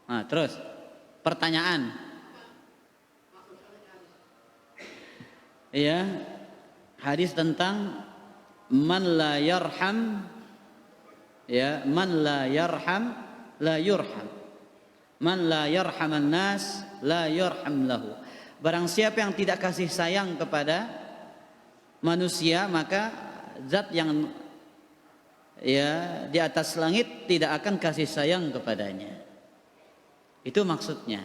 Nah, terus pertanyaan. Ya, hadis tentang man la yarham, ya, man la yarham la yurham, man la yarhaman nas la yurham lahu. Barang siapa yang tidak kasih sayang kepada manusia, maka zat yang ya di atas langit tidak akan kasih sayang kepadanya. Itu maksudnya.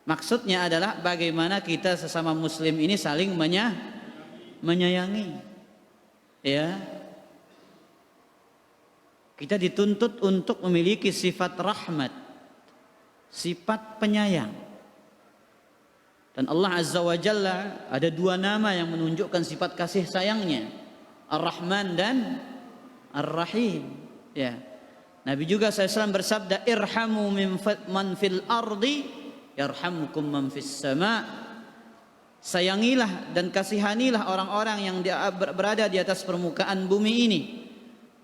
Maksudnya adalah bagaimana kita sesama muslim ini saling menyayangi. Ya, kita dituntut untuk memiliki sifat rahmat, sifat penyayang. Dan Allah Azza wa Jalla ada dua nama yang menunjukkan sifat kasih sayangnya, Ar-Rahman dan Ar-Rahim. Ya, Nabi juga SAW bersabda, irhamu man fil ardi yarhamkum man fis sama'. Sayangilah dan kasihanilah orang-orang yang berada di atas permukaan bumi ini,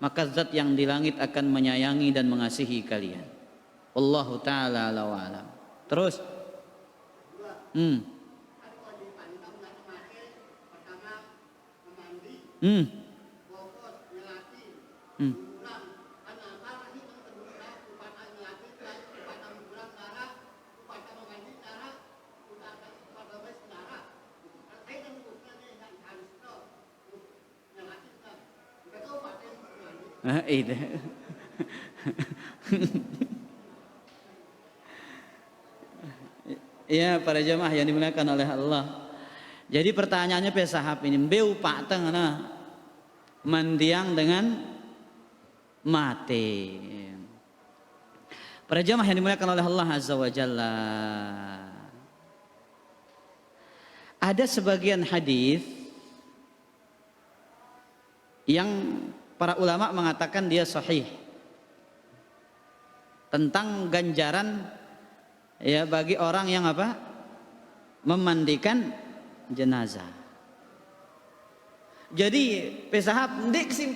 maka zat yang di langit akan menyayangi dan mengasihi kalian. Wallahu ta'ala a'lam wa a'lam. Terus itu. Ya, para jemaah yang dimuliakan oleh Allah. Jadi pertanyaannya pesahap ini, beu pak tengah mandiang dengan mati. Para jemaah yang dimuliakan oleh Allah Azza wa Jalla. Ada sebagian hadis yang para ulama mengatakan dia sahih tentang ganjaran ya bagi orang yang apa? Memandikan jenazah. Jadi pesahap ndek sim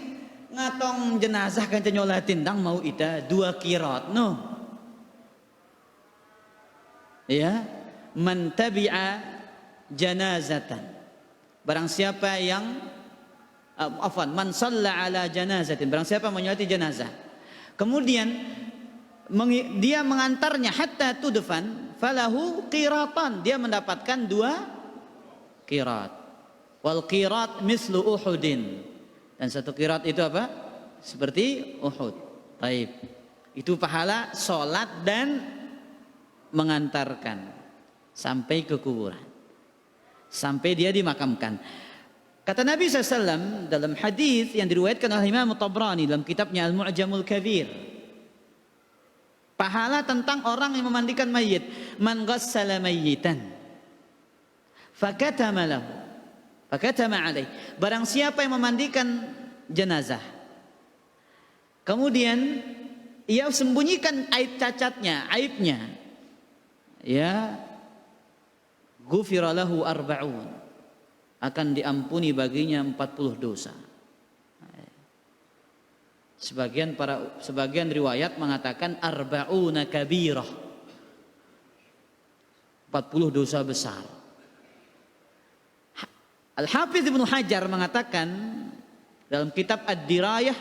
ngatong jenazah kan nyolatin dang mau ita 2 qirat no. Ya, man tabi'a janazatan. Barang siapa yang man shalla ala janazatin, barang siapa menyolati jenazah. Kemudian dia mengantarnya hatta tudfan falahu qiratan, dia mendapatkan 2 qirat. Wal qirat mislu Uhudin, dan 1 qirat itu apa? Seperti Uhud. Baik. Itu pahala salat dan mengantarkan sampai ke kuburan, sampai dia dimakamkan. Kata Nabi SAW dalam hadis yang diriwayatkan oleh Imam Tabrani dalam kitabnya Al-Mu'jamul Kabir, pahala tentang orang yang memandikan mayit, man ghassala mayyitan fakatama lahu fakatama alaih, barang siapa yang memandikan jenazah kemudian ia sembunyikan aib cacatnya, aibnya, ya, ghufira lahu arba'un, akan diampuni baginya 40 dosa. Sebagian riwayat mengatakan arba'una kabirah, 40 dosa besar. Al-Hafiz Ibnu Hajar mengatakan dalam kitab Ad-Dirayah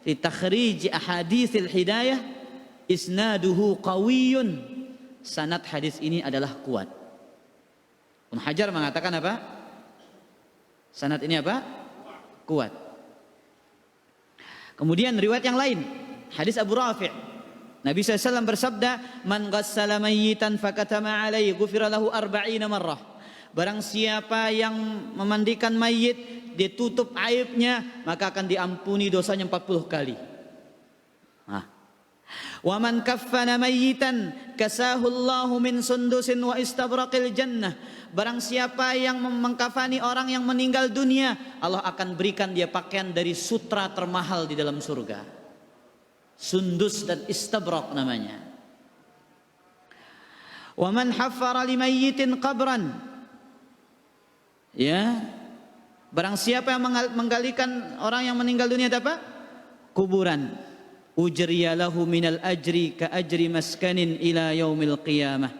fi takhrij ahaditsil hidayah, isnaduhu qawiyyun, sanad hadis ini adalah kuat. Ibnu Hajar mengatakan apa? Sanad ini apa? Kuat. Kemudian riwayat yang lain, hadis Abu Rafi', Nabi SAW bersabda, man ghassala mayyitan fakatama alaihi ghufira lahu 40 marrah. Barang siapa yang memandikan mayit, ditutup aibnya, maka akan diampuni dosanya 40 kali. Wa man kaffana mayyitan kasahu Allahu min sundusin wa istabraqil jannah. Barang siapa yang mengkafani orang yang meninggal dunia, Allah akan berikan dia pakaian dari sutra termahal di dalam surga. Sundus dan istabraq namanya. Wa man haffara limayyitin qabran, ya, barang siapa yang menggalikan orang yang meninggal dunia apa? Kuburan. Ujriya lahu minal ajri ka ajri maskanin ila yaumil qiyamah,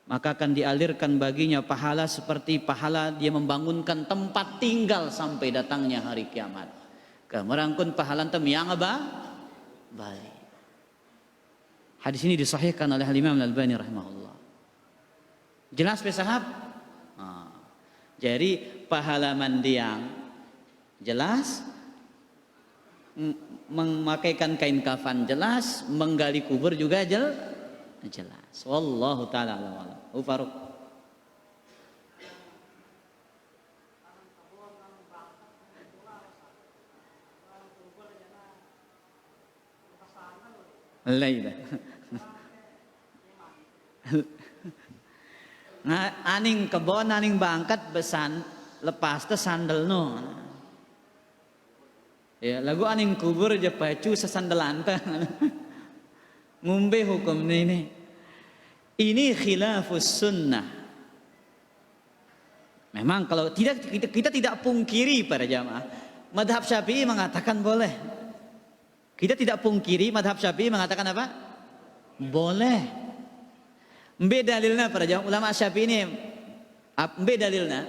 maka akan dialirkan baginya pahala seperti pahala dia membangunkan tempat tinggal sampai datangnya hari kiamat. Merangkun pahala tem yang apa? Baik. Hadis ini disahihkan oleh Imam Al-Albani rahimahullah. Jelas pesahab? Jadi pahala mandiang jelas, memakaikan kain kafan jelas, menggali kubur juga jelas. Wallahu taala alam. Faruk. Laila. Aning kebon aning bangkat besan lepas te sandal no. Ya, lagu aning kubur aja pacu sesandalan teh. Ngumbe hukum ini. Ini khilafus sunnah. Memang kalau kita tidak pungkiri para jamaah, madhab Syafi'i mengatakan boleh. Kita tidak pungkiri madhab Syafi'i mengatakan apa? Boleh. Mbe dalilna para jamaah ulama Syafi'i ini. Mbe dalilna.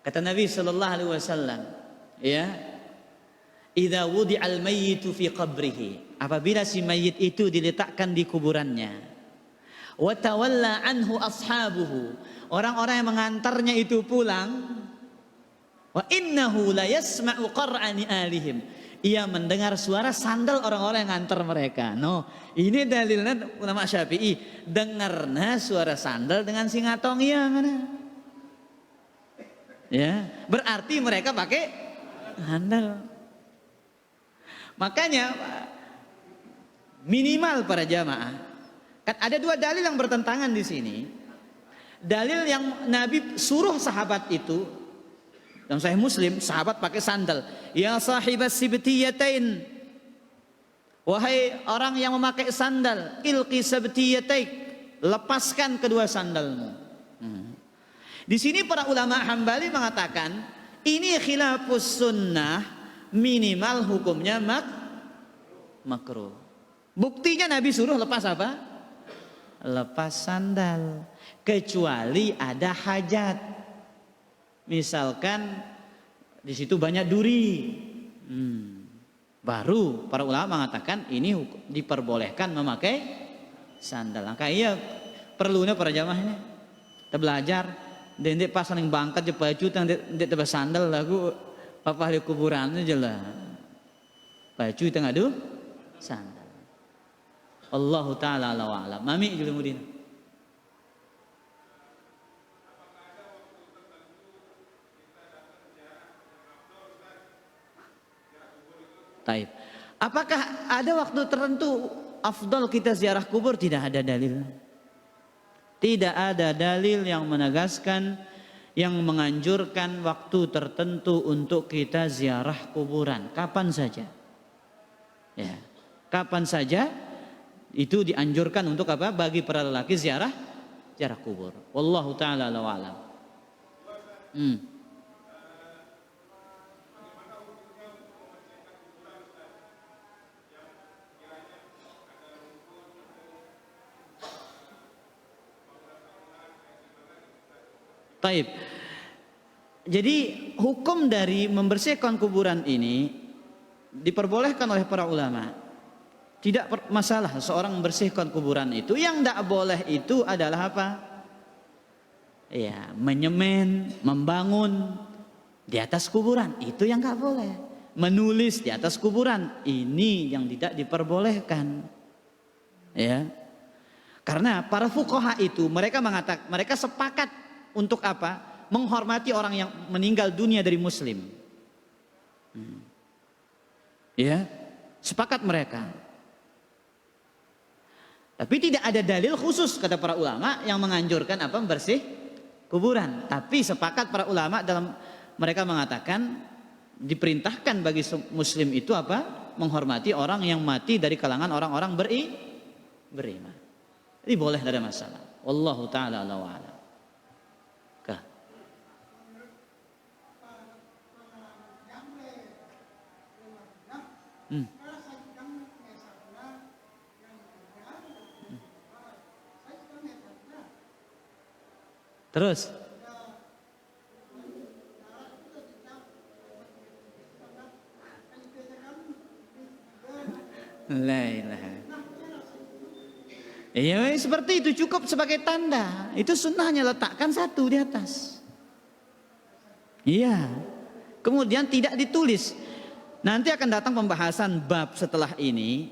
Kata Nabi sallallahu alaihi wasallam, ya, idza wudi'al mayyitu fi qabrihi, apabila si mayit itu diletakkan di kuburannya, wa tawalla anhu ashabuhu, orang-orang yang mengantarnya itu pulang, wa innahu la yasma'u qar'ani alihim, ia mendengar suara sandal orang-orang yang ngantar mereka. No, ini dalilnya ulama Syafi'i, dengarna suara sandal dengan singatong iya mana? Ya, berarti mereka pakai sandal. Makanya minimal para jamaah, kan ada 2 dalil yang bertentangan di sini. Dalil yang Nabi suruh sahabat itu, dalam Sahih Muslim, sahabat pakai sandal. Ya sahibas sibtiyatain, wahai orang yang memakai sandal, ilqi sabtiyataik, lepaskan kedua sandalmu. Di sini para ulama Hambali mengatakan Ini khilafus sunnah, minimal hukumnya makruh. Buktinya Nabi suruh lepas apa? Lepas sandal. Kecuali ada hajat. Misalkan di situ banyak duri. Baru para ulama mengatakan ini diperbolehkan memakai sandal. Maka iya perlunya para jamaah ini. Kita belajar. Dendek pas saling bangkat je baju tang dendek tebas sandal lagu papa di kuburan aja lah. Baju tengah adu sandal. Allahu taala wa alam. Mami Julimudin. Taib. Apakah ada waktu tertentu afdal kita ziarah kubur? Tidak ada dalil. Tidak ada dalil yang menegaskan, yang menganjurkan waktu tertentu untuk kita ziarah kuburan. Kapan saja. Ya. Kapan saja itu dianjurkan untuk apa? Bagi para lelaki ziarah kubur. Wallahu taala a'lam. Taib. Jadi hukum dari membersihkan kuburan ini diperbolehkan oleh para ulama. Tidak masalah seorang membersihkan kuburan itu. Yang tidak boleh itu adalah apa? Ya, menyemen, membangun di atas kuburan. Itu yang nggak boleh. Menulis di atas kuburan. Ini yang tidak diperbolehkan. Ya. Karena para fuqaha itu mereka mengatakan, mereka sepakat untuk apa? Menghormati orang yang meninggal dunia dari muslim. Ya, sepakat mereka. Tapi tidak ada dalil khusus kata para ulama yang menganjurkan apa? Bersih kuburan. Tapi sepakat para ulama dalam mereka mengatakan diperintahkan bagi muslim itu apa? Menghormati orang yang mati dari kalangan orang-orang beriman. Ini boleh, tidak ada masalah. Wallahu taala a'lam. Terus la ilaha. Ya seperti itu, cukup sebagai tanda. Itu sunnahnya, letakkan satu di atas. Iya. Kemudian tidak ditulis. Nanti akan datang pembahasan bab setelah ini,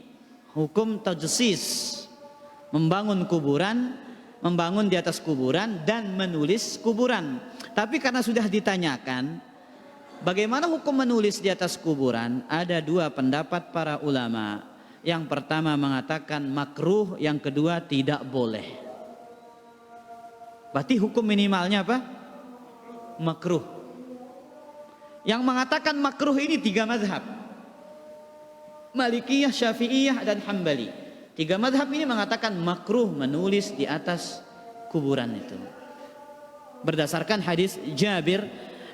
hukum tajsis, membangun kuburan, membangun di atas kuburan dan menulis kuburan. Tapi karena sudah ditanyakan bagaimana hukum menulis di atas kuburan, ada dua pendapat para ulama. Yang pertama mengatakan makruh, yang kedua tidak boleh. Berarti hukum minimalnya apa? Makruh. Yang mengatakan makruh ini tiga mazhab, Malikiyah, Syafi'iyah dan Hambali. Tiga mazhab ini mengatakan makruh menulis di atas kuburan itu. Berdasarkan hadis Jabir,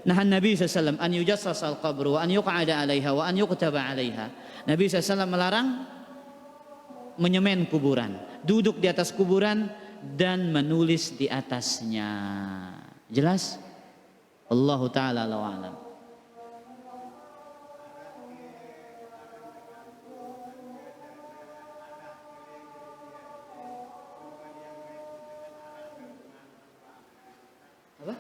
nahan Nabi SAW an yujassas al-qabru wa an yuq'ada 'alaiha wa an yuktaba 'alaiha. Nabi SAW melarang menyemen kuburan, duduk di atas kuburan dan menulis di atasnya. Jelas? Allahu taala a'lam. Apa?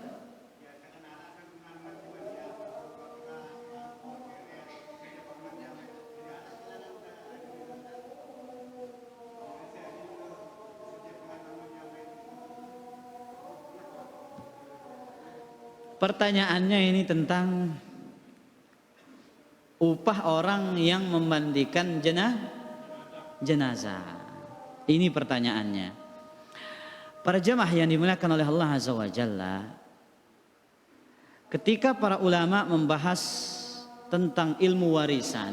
Pertanyaannya ini tentang upah orang yang memandikan jenazah. Ini pertanyaannya. Para jamaah yang dimuliakan oleh Allah Azza wa Jalla, ketika para ulama membahas tentang ilmu warisan,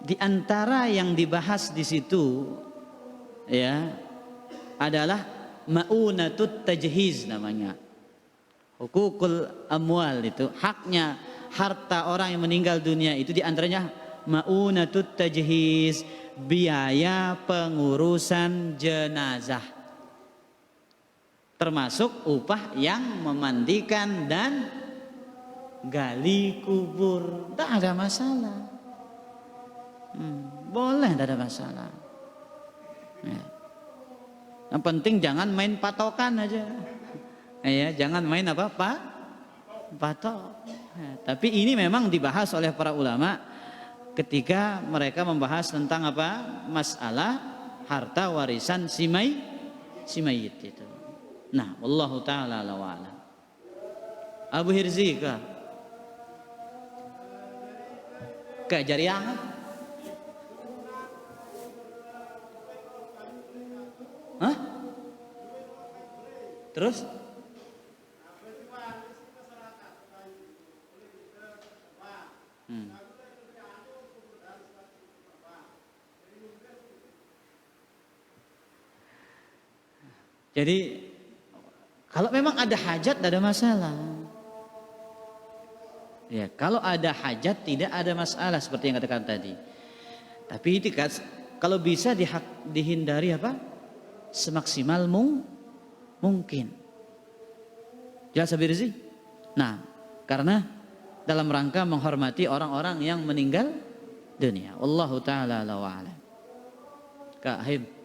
di antara yang dibahas di situ ya adalah ma'unatut tajhiz namanya. Hukukul amwal itu haknya harta orang yang meninggal dunia itu diantaranya maunatut tajhiz, biaya pengurusan jenazah, termasuk upah yang memandikan dan gali kubur. Tidak ada masalah, boleh, tidak ada masalah ya. Yang penting jangan main patokan aja ya, jangan main apa pak patok ya. Tapi ini memang dibahas oleh para ulama ketika mereka membahas tentang apa, masalah harta warisan si mayit itu. Nah, wallahu taala ala wa alam. Abu Hirzi ka jariah. Hah? Terus? Jadi kalau memang ada hajat tidak ada masalah. Ya, kalau ada hajat tidak ada masalah seperti yang katakan tadi. Tapi itu kalau bisa dihindari apa? Semaksimal mungkin. Jelas Habib Rizzi? Nah, karena dalam rangka menghormati orang-orang yang meninggal dunia. Wallahu taala ala wa alam. Kak Haib.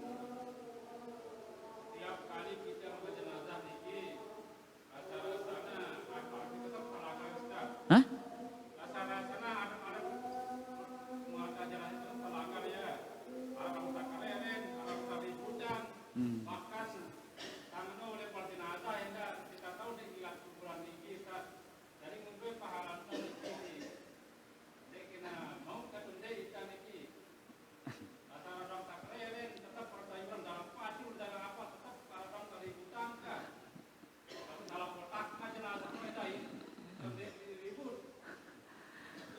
Hah?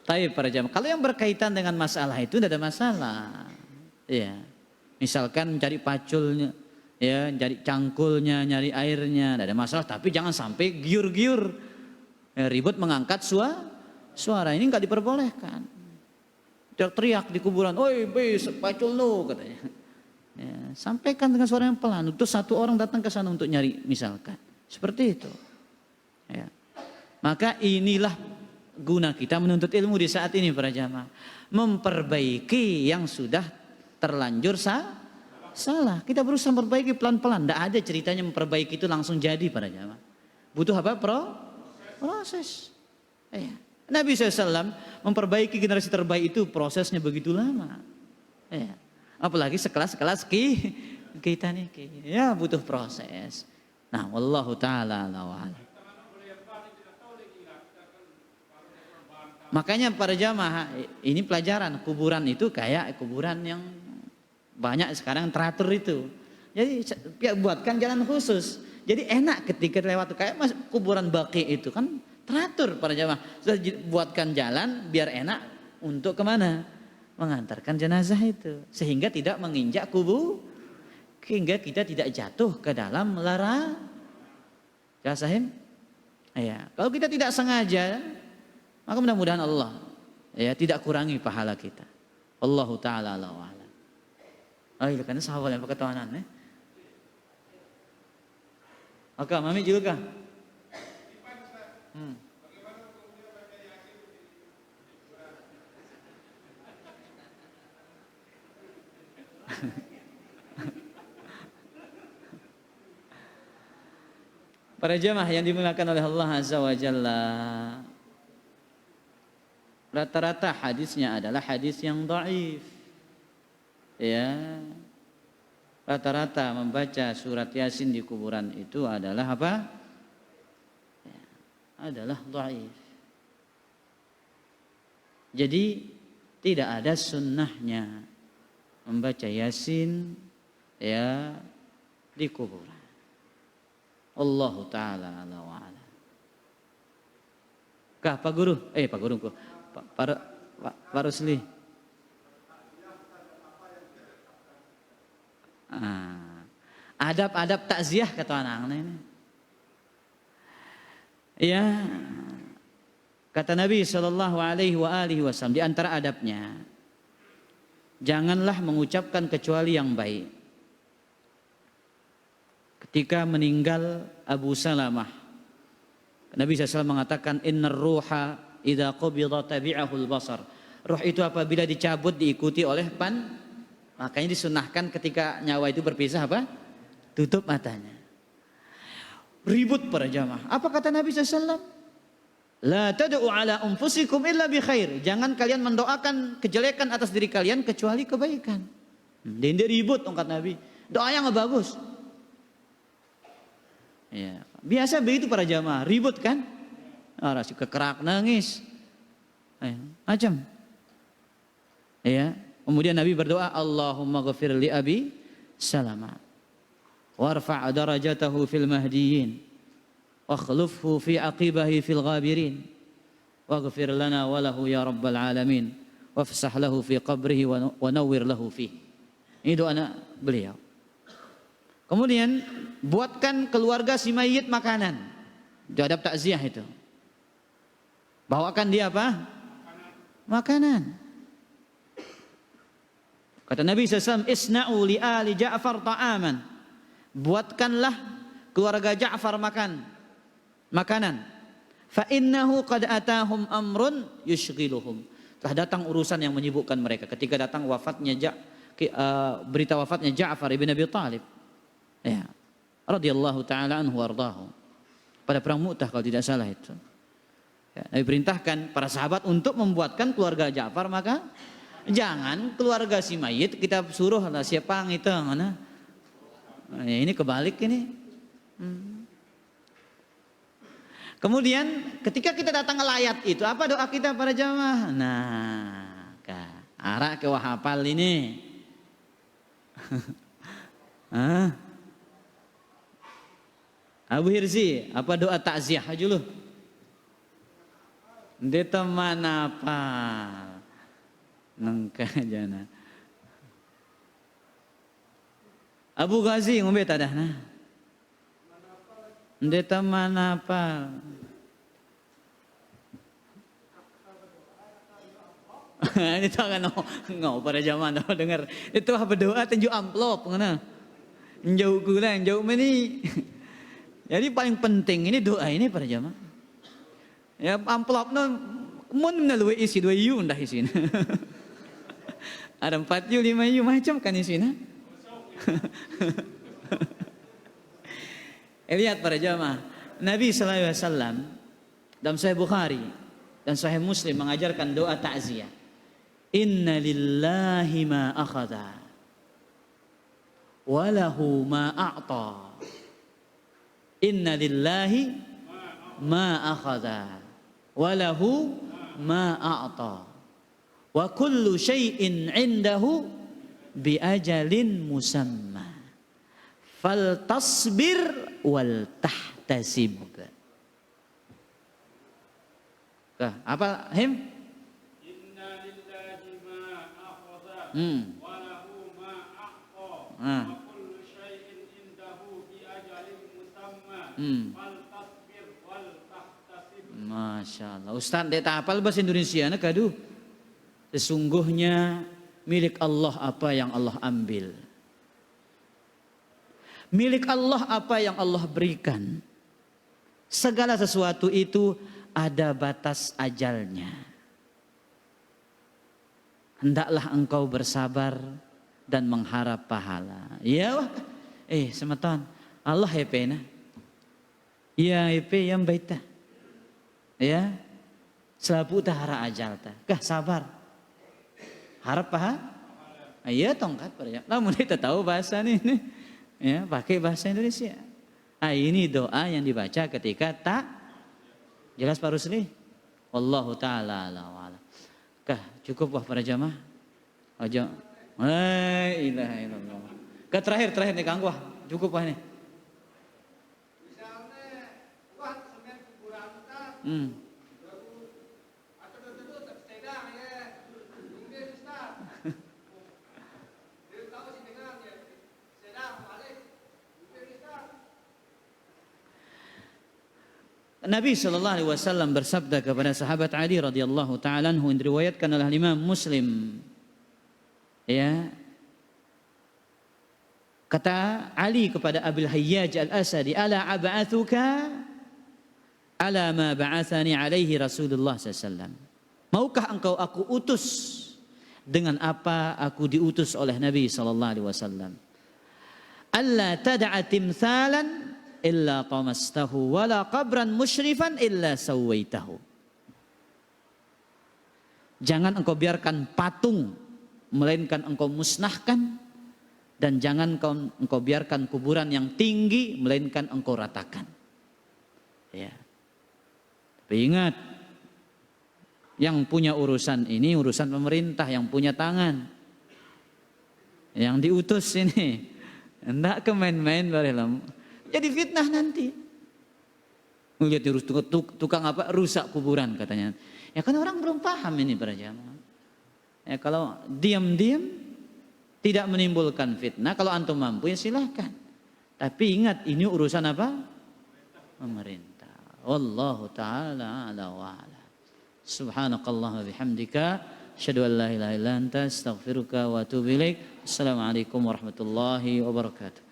Tapi para jamaah, kalau yang berkaitan dengan masalah itu tidak ada masalah. Ya. Misalkan mencari paculnya, ya, cari cangkulnya, nyari airnya, tidak ada masalah. Tapi jangan sampai giur-giur, ya, ribut mengangkat suara. Ini nggak diperbolehkan. Teriak-teriak di kuburan, oi bis pacul lu katanya. Ya, sampaikan dengan suara yang pelan. Untuk satu orang datang ke sana untuk nyari misalkan, seperti itu. Ya. Maka inilah guna kita menuntut ilmu di saat ini para jamaah, memperbaiki yang sudah terlanjur salah. Kita berusaha memperbaiki pelan-pelan. Tidak ada ceritanya memperbaiki itu langsung jadi para jamaah. Butuh apa? Proses. Ya. Nabi SAW memperbaiki generasi terbaik itu prosesnya begitu lama. Ya. Apalagi sekelas-kelas kita nih, ya butuh proses. Nah, wallahu taala ala wa alam. Makanya para jamaah, ini pelajaran, kuburan itu kayak kuburan yang banyak sekarang teratur itu. Jadi buatkan jalan khusus. Jadi enak ketika lewat kayak kuburan Baqi itu kan teratur para jamaah. Sudah buatkan jalan biar enak untuk kemana? Mengantarkan jenazah itu. Sehingga tidak menginjak kubur. Sehingga kita tidak jatuh ke dalam lara. Jasahim? Ya. Kalau kita tidak sengaja, maka mudah-mudahan Allah ya tidak kurangi pahala kita. Allahu taala ala wa alam. Oh iya kan sahabat yang perketawanan ya. Oke, mami juga. Para jamaah yang dimuliakan oleh Allah Azza wa Jalla, rata-rata hadisnya adalah hadis yang dhaif. Ya. Rata-rata membaca surat Yasin di kuburan itu adalah apa? Ya, adalah dhaif. Jadi tidak ada sunnahnya membaca Yasin ya di kuburan. Allahu taala ala wa ala. Kah Pak Guru? Pak Guru kok. Pak Rusli. Adab-adab takziah kata anak-anak ini. Ya, kata Nabi Shallallahu Alaihi Wasallam di antara adabnya, janganlah mengucapkan kecuali yang baik. Ketika meninggal Abu Salamah, Nabi SAW mengatakan, Innar ruha idza qubida tabi'ahul basar. Ruh itu apabila dicabut diikuti oleh pan. Makanya disunahkan ketika nyawa itu berpisah apa? Tutup matanya. Ribut para jamaah. Apa kata Nabi SAW? La tad'u ala anfusikum illa bi khair. Jangan kalian mendoakan kejelekan atas diri kalian kecuali kebaikan. Dia ribut ongkat Nabi. Doanya nggak bagus. Ya, biasa begitu para jamaah. Ribut kan? Orang suka kerak nangis. Macam. Ya. Kemudian Nabi berdoa, Allahumma ghafir li Abi Salamah. Warfa' darajatahu fil mahdiyin. Wakhlufhu fi aqibahi fil ghabirin. Waghfir lana walahu ya rabbal alamin. Wafsah lahu fi qabrihi wa nawwir lahu fi. Ini doa beliau. Kemudian buatkan keluarga si mayit makanan. Itu adab takziah itu. Bawakan dia apa? Makanan. Kata Nabi SAW, Isna'u li ali Ja'far ta'aman. Buatkanlah keluarga Ja'far makanan. Fa innahu qad atahum amrun yushghiluhum. Telah datang urusan yang menyibukkan mereka ketika datang berita wafatnya Ja'far ibn Abi Talib. Ya. Radhiyallahu taala anhu wardahu. Pada perang Mu'tah kalau tidak salah itu. Ya, Nabi perintahkan para sahabat untuk membuatkan keluarga Ja'far maka jangan keluarga si mayit kita suruh lah siapa yang itu mana. Ini kebalik ini. Kemudian ketika kita datang ke layat itu apa doa kita para jamaah? Nah, arah ke wahapal ini. Abu Hirzi, apa doa takziah aja lu? Dia teman apa? Nengka jana. Abu Ghazi ngombe tadah nah. Ndeta mana apa? Ini tahu kan ngau pada zaman dah dengar. Itu apa doa tunjuk amplop ngana. Jauh gula jauh meni. Jadi paling penting ini doa ini pada zaman. Ya amplop no mun melalui isi 2 yu dah isinya. Ada 4 yu 5 yu macam kan isinya. Lihat para jamaah, Nabi SAW dalam Sahih Bukhari dan Sahih Muslim mengajarkan doa takziah. Inna lillahi ma akhadha wa lahu ma a'ta. Inna lillahi ma akhadha wa lahu ma a'ta. Wa kullu syai'in 'indahu bi ajalin musamma. Fal tasbir wal tahtasib. Apa him? Inna lillahi ma akhadha wa lahu ma a'ta wa kullu syai'in indahu bi ajalin musamma. Fal tasbir wal tahtasib. Masyaallah. Ustaz dia tak hafal bahasa Indonesia nak aduh. Sesungguhnya milik Allah apa yang Allah ambil. Milik Allah apa yang Allah berikan. Segala sesuatu itu ada batas ajalnya. Hendaklah engkau bersabar dan mengharap pahala. Ya wah. Semeton. Allah hepe na. Ya hepe yang baita. Ya. Selapu tahara ajal ta. Kah sabar. Harap pahala. Iya tongkat pada. Namun kita tahu bahasa nih. Ya, pakai bahasa Indonesia. Ini doa yang dibaca ketika tak jelas Pak Rusli. Wallahu taala ala. Kah cukup wah para jamaah. Aja. La ilaha illallah. Terakhir nih Kang wah, cukup wah nih. Nabi SAW bersabda kepada sahabat Ali radhiyallahu ta'ala anhu, yang diriwayatkan oleh Imam Muslim. Ya. Kata Ali kepada Abil Hayyaj Al-Asadi, "Ala ab'athuka ala ma ba'athani alaihi Rasulullah SAW." Maukah engkau aku utus dengan apa aku diutus oleh Nabi SAW? "Alla tad'a timthalan illa tamastahu wala qabran musyrifan illa sawaitahu." Jangan engkau biarkan patung, melainkan engkau musnahkan, dan jangan engkau biarkan kuburan yang tinggi, melainkan engkau ratakan. Ya. Tapi ingat, yang punya urusan ini urusan pemerintah, yang punya tangan, yang diutus ini. Hendak ke main-main bareng. Jadi fitnah nanti. Melihat tukang apa, rusak kuburan katanya. Ya kan orang belum paham ini para jamaah. Ya kalau diam-diam tidak menimbulkan fitnah, kalau antum mampu ya silahkan. Tapi ingat ini urusan apa? Pemerintah. Wallahu ta'ala ala wa'ala. Subhanakallah wa bihamdika asyhadu an la ilaha illa anta astaghfiruka wa atubu ilaik. Assalamualaikum warahmatullahi wabarakatuh.